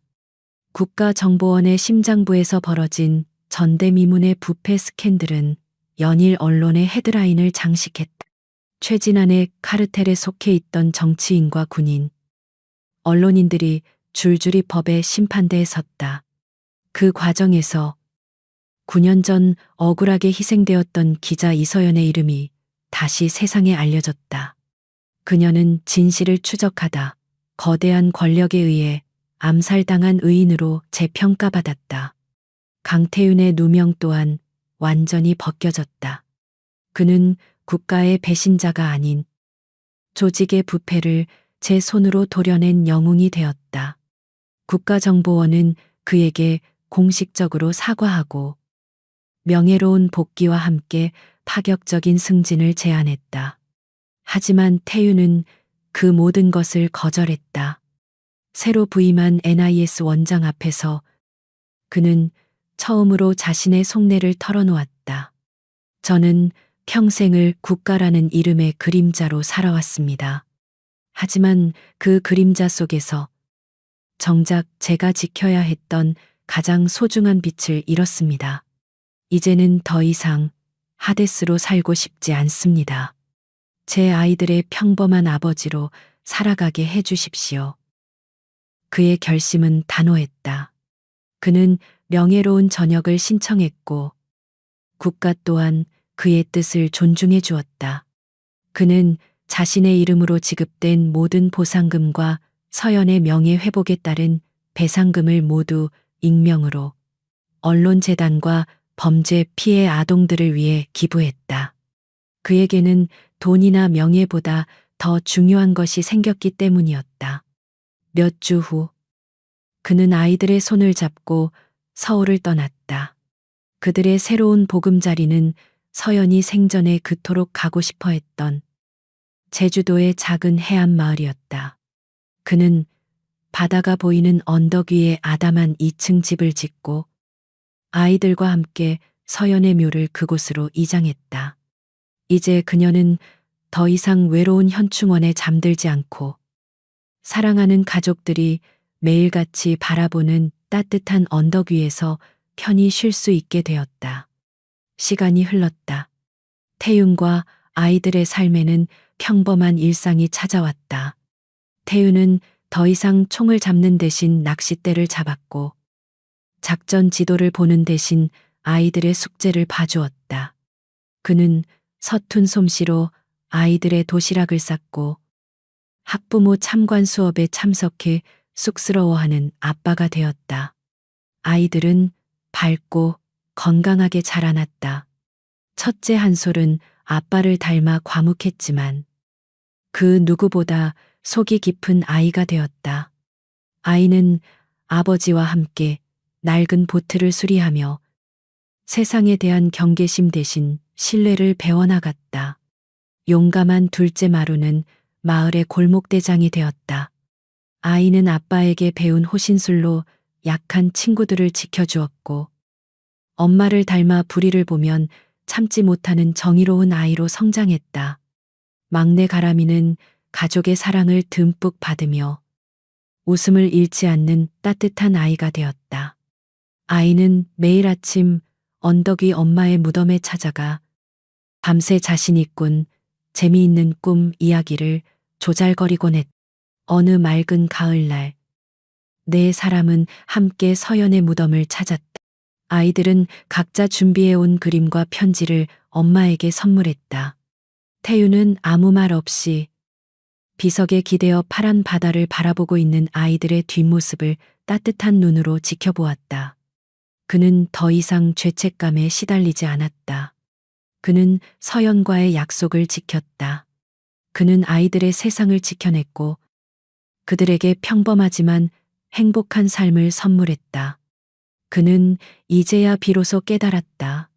국가정보원의 심장부에서 벌어진 전대미문의 부패 스캔들은 연일 언론의 헤드라인을 장식했다. 최진안의 카르텔에 속해 있던 정치인과 군인, 언론인들이 줄줄이 법의 심판대에 섰다. 그 과정에서 9년 전 억울하게 희생되었던 기자 이서연의 이름이 다시 세상에 알려졌다. 그녀는 진실을 추적하다 거대한 권력에 의해 암살당한 의인으로 재평가받았다. 강태윤의 누명 또한 완전히 벗겨졌다. 그는 국가의 배신자가 아닌 조직의 부패를 제 손으로 도려낸 영웅이 되었다. 국가정보원은 그에게 공식적으로 사과하고 명예로운 복귀와 함께 파격적인 승진을 제안했다. 하지만 태윤은 그 모든 것을 거절했다. 새로 부임한 NIS 원장 앞에서 그는 처음으로 자신의 속내를 털어놓았다. 저는 평생을 국가라는 이름의 그림자로 살아왔습니다. 하지만 그 그림자 속에서 정작 제가 지켜야 했던 가장 소중한 빛을 잃었습니다. 이제는 더 이상 하데스로 살고 싶지 않습니다. 제 아이들의 평범한 아버지로 살아가게 해 주십시오. 그의 결심은 단호했다. 그는 명예로운 전역을 신청했고 국가 또한 그의 뜻을 존중해 주었다. 그는 자신의 이름으로 지급된 모든 보상금과 서연의 명예 회복에 따른 배상금을 모두 익명으로 언론재단과 범죄 피해 아동들을 위해 기부했다. 그에게는 돈이나 명예보다 더 중요한 것이 생겼기 때문이었다. 몇 주 후, 그는 아이들의 손을 잡고 서울을 떠났다. 그들의 새로운 보금자리는 서연이 생전에 그토록 가고 싶어 했던 제주도의 작은 해안 마을이었다. 그는 바다가 보이는 언덕 위에 아담한 2층 집을 짓고 아이들과 함께 서연의 묘를 그곳으로 이장했다. 이제 그녀는 더 이상 외로운 현충원에 잠들지 않고 사랑하는 가족들이 매일같이 바라보는 따뜻한 언덕 위에서 편히 쉴 수 있게 되었다. 시간이 흘렀다. 태윤과 아이들의 삶에는 평범한 일상이 찾아왔다. 태윤은 더 이상 총을 잡는 대신 낚싯대를 잡았고 작전 지도를 보는 대신 아이들의 숙제를 봐주었다. 그는 서툰 솜씨로 아이들의 도시락을 쌌고 학부모 참관 수업에 참석해 쑥스러워하는 아빠가 되었다. 아이들은 밝고 건강하게 자라났다. 첫째 한솔은 아빠를 닮아 과묵했지만 그 누구보다 속이 깊은 아이가 되었다. 아이는 아버지와 함께 낡은 보트를 수리하며 세상에 대한 경계심 대신 신뢰를 배워나갔다. 용감한 둘째 마루는 마을의 골목대장이 되었다. 아이는 아빠에게 배운 호신술로 약한 친구들을 지켜주었고, 엄마를 닮아 불의를 보면 참지 못하는 정의로운 아이로 성장했다. 막내 가람이는 가족의 사랑을 듬뿍 받으며 웃음을 잃지 않는 따뜻한 아이가 되었다. 아이는 매일 아침 언덕 위 엄마의 무덤에 찾아가 밤새 자신이 꾼 재미있는 꿈 이야기를 조잘거리곤 했다. 어느 맑은 가을날, 네 사람은 함께 서연의 무덤을 찾았다. 아이들은 각자 준비해온 그림과 편지를 엄마에게 선물했다. 태유는 아무 말 없이 비석에 기대어 파란 바다를 바라보고 있는 아이들의 뒷모습을 따뜻한 눈으로 지켜보았다. 그는 더 이상 죄책감에 시달리지 않았다. 그는 서연과의 약속을 지켰다. 그는 아이들의 세상을 지켜냈고 그들에게 평범하지만 행복한 삶을 선물했다. 그는 이제야 비로소 깨달았다.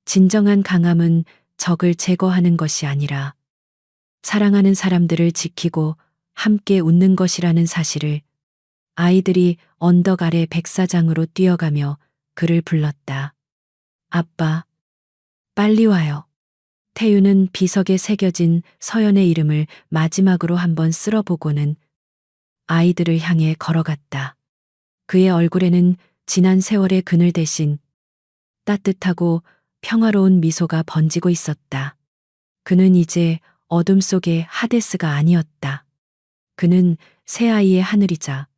진정한 강함은 적을 제거하는 것이 아니라 사랑하는 사람들을 지키고 함께 웃는 것이라는 사실을. 아이들이 언덕 아래 백사장으로 뛰어가며 그를 불렀다. 아빠, 빨리 와요. 태유는 비석에 새겨진 서연의 이름을 마지막으로 한번 쓸어보고는 아이들을 향해 걸어갔다. 그의 얼굴에는 지난 세월의 그늘 대신 따뜻하고 평화로운 미소가 번지고 있었다. 그는 이제 어둠 속의 하데스가 아니었다. 그는 새 아이의 하늘이자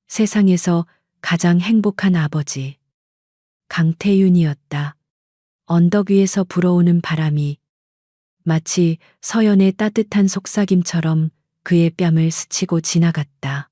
세상에서 가장 행복한 아버지, 강태윤이었다. 언덕 위에서 불어오는 바람이 마치 서연의 따뜻한 속삭임처럼 그의 뺨을 스치고 지나갔다.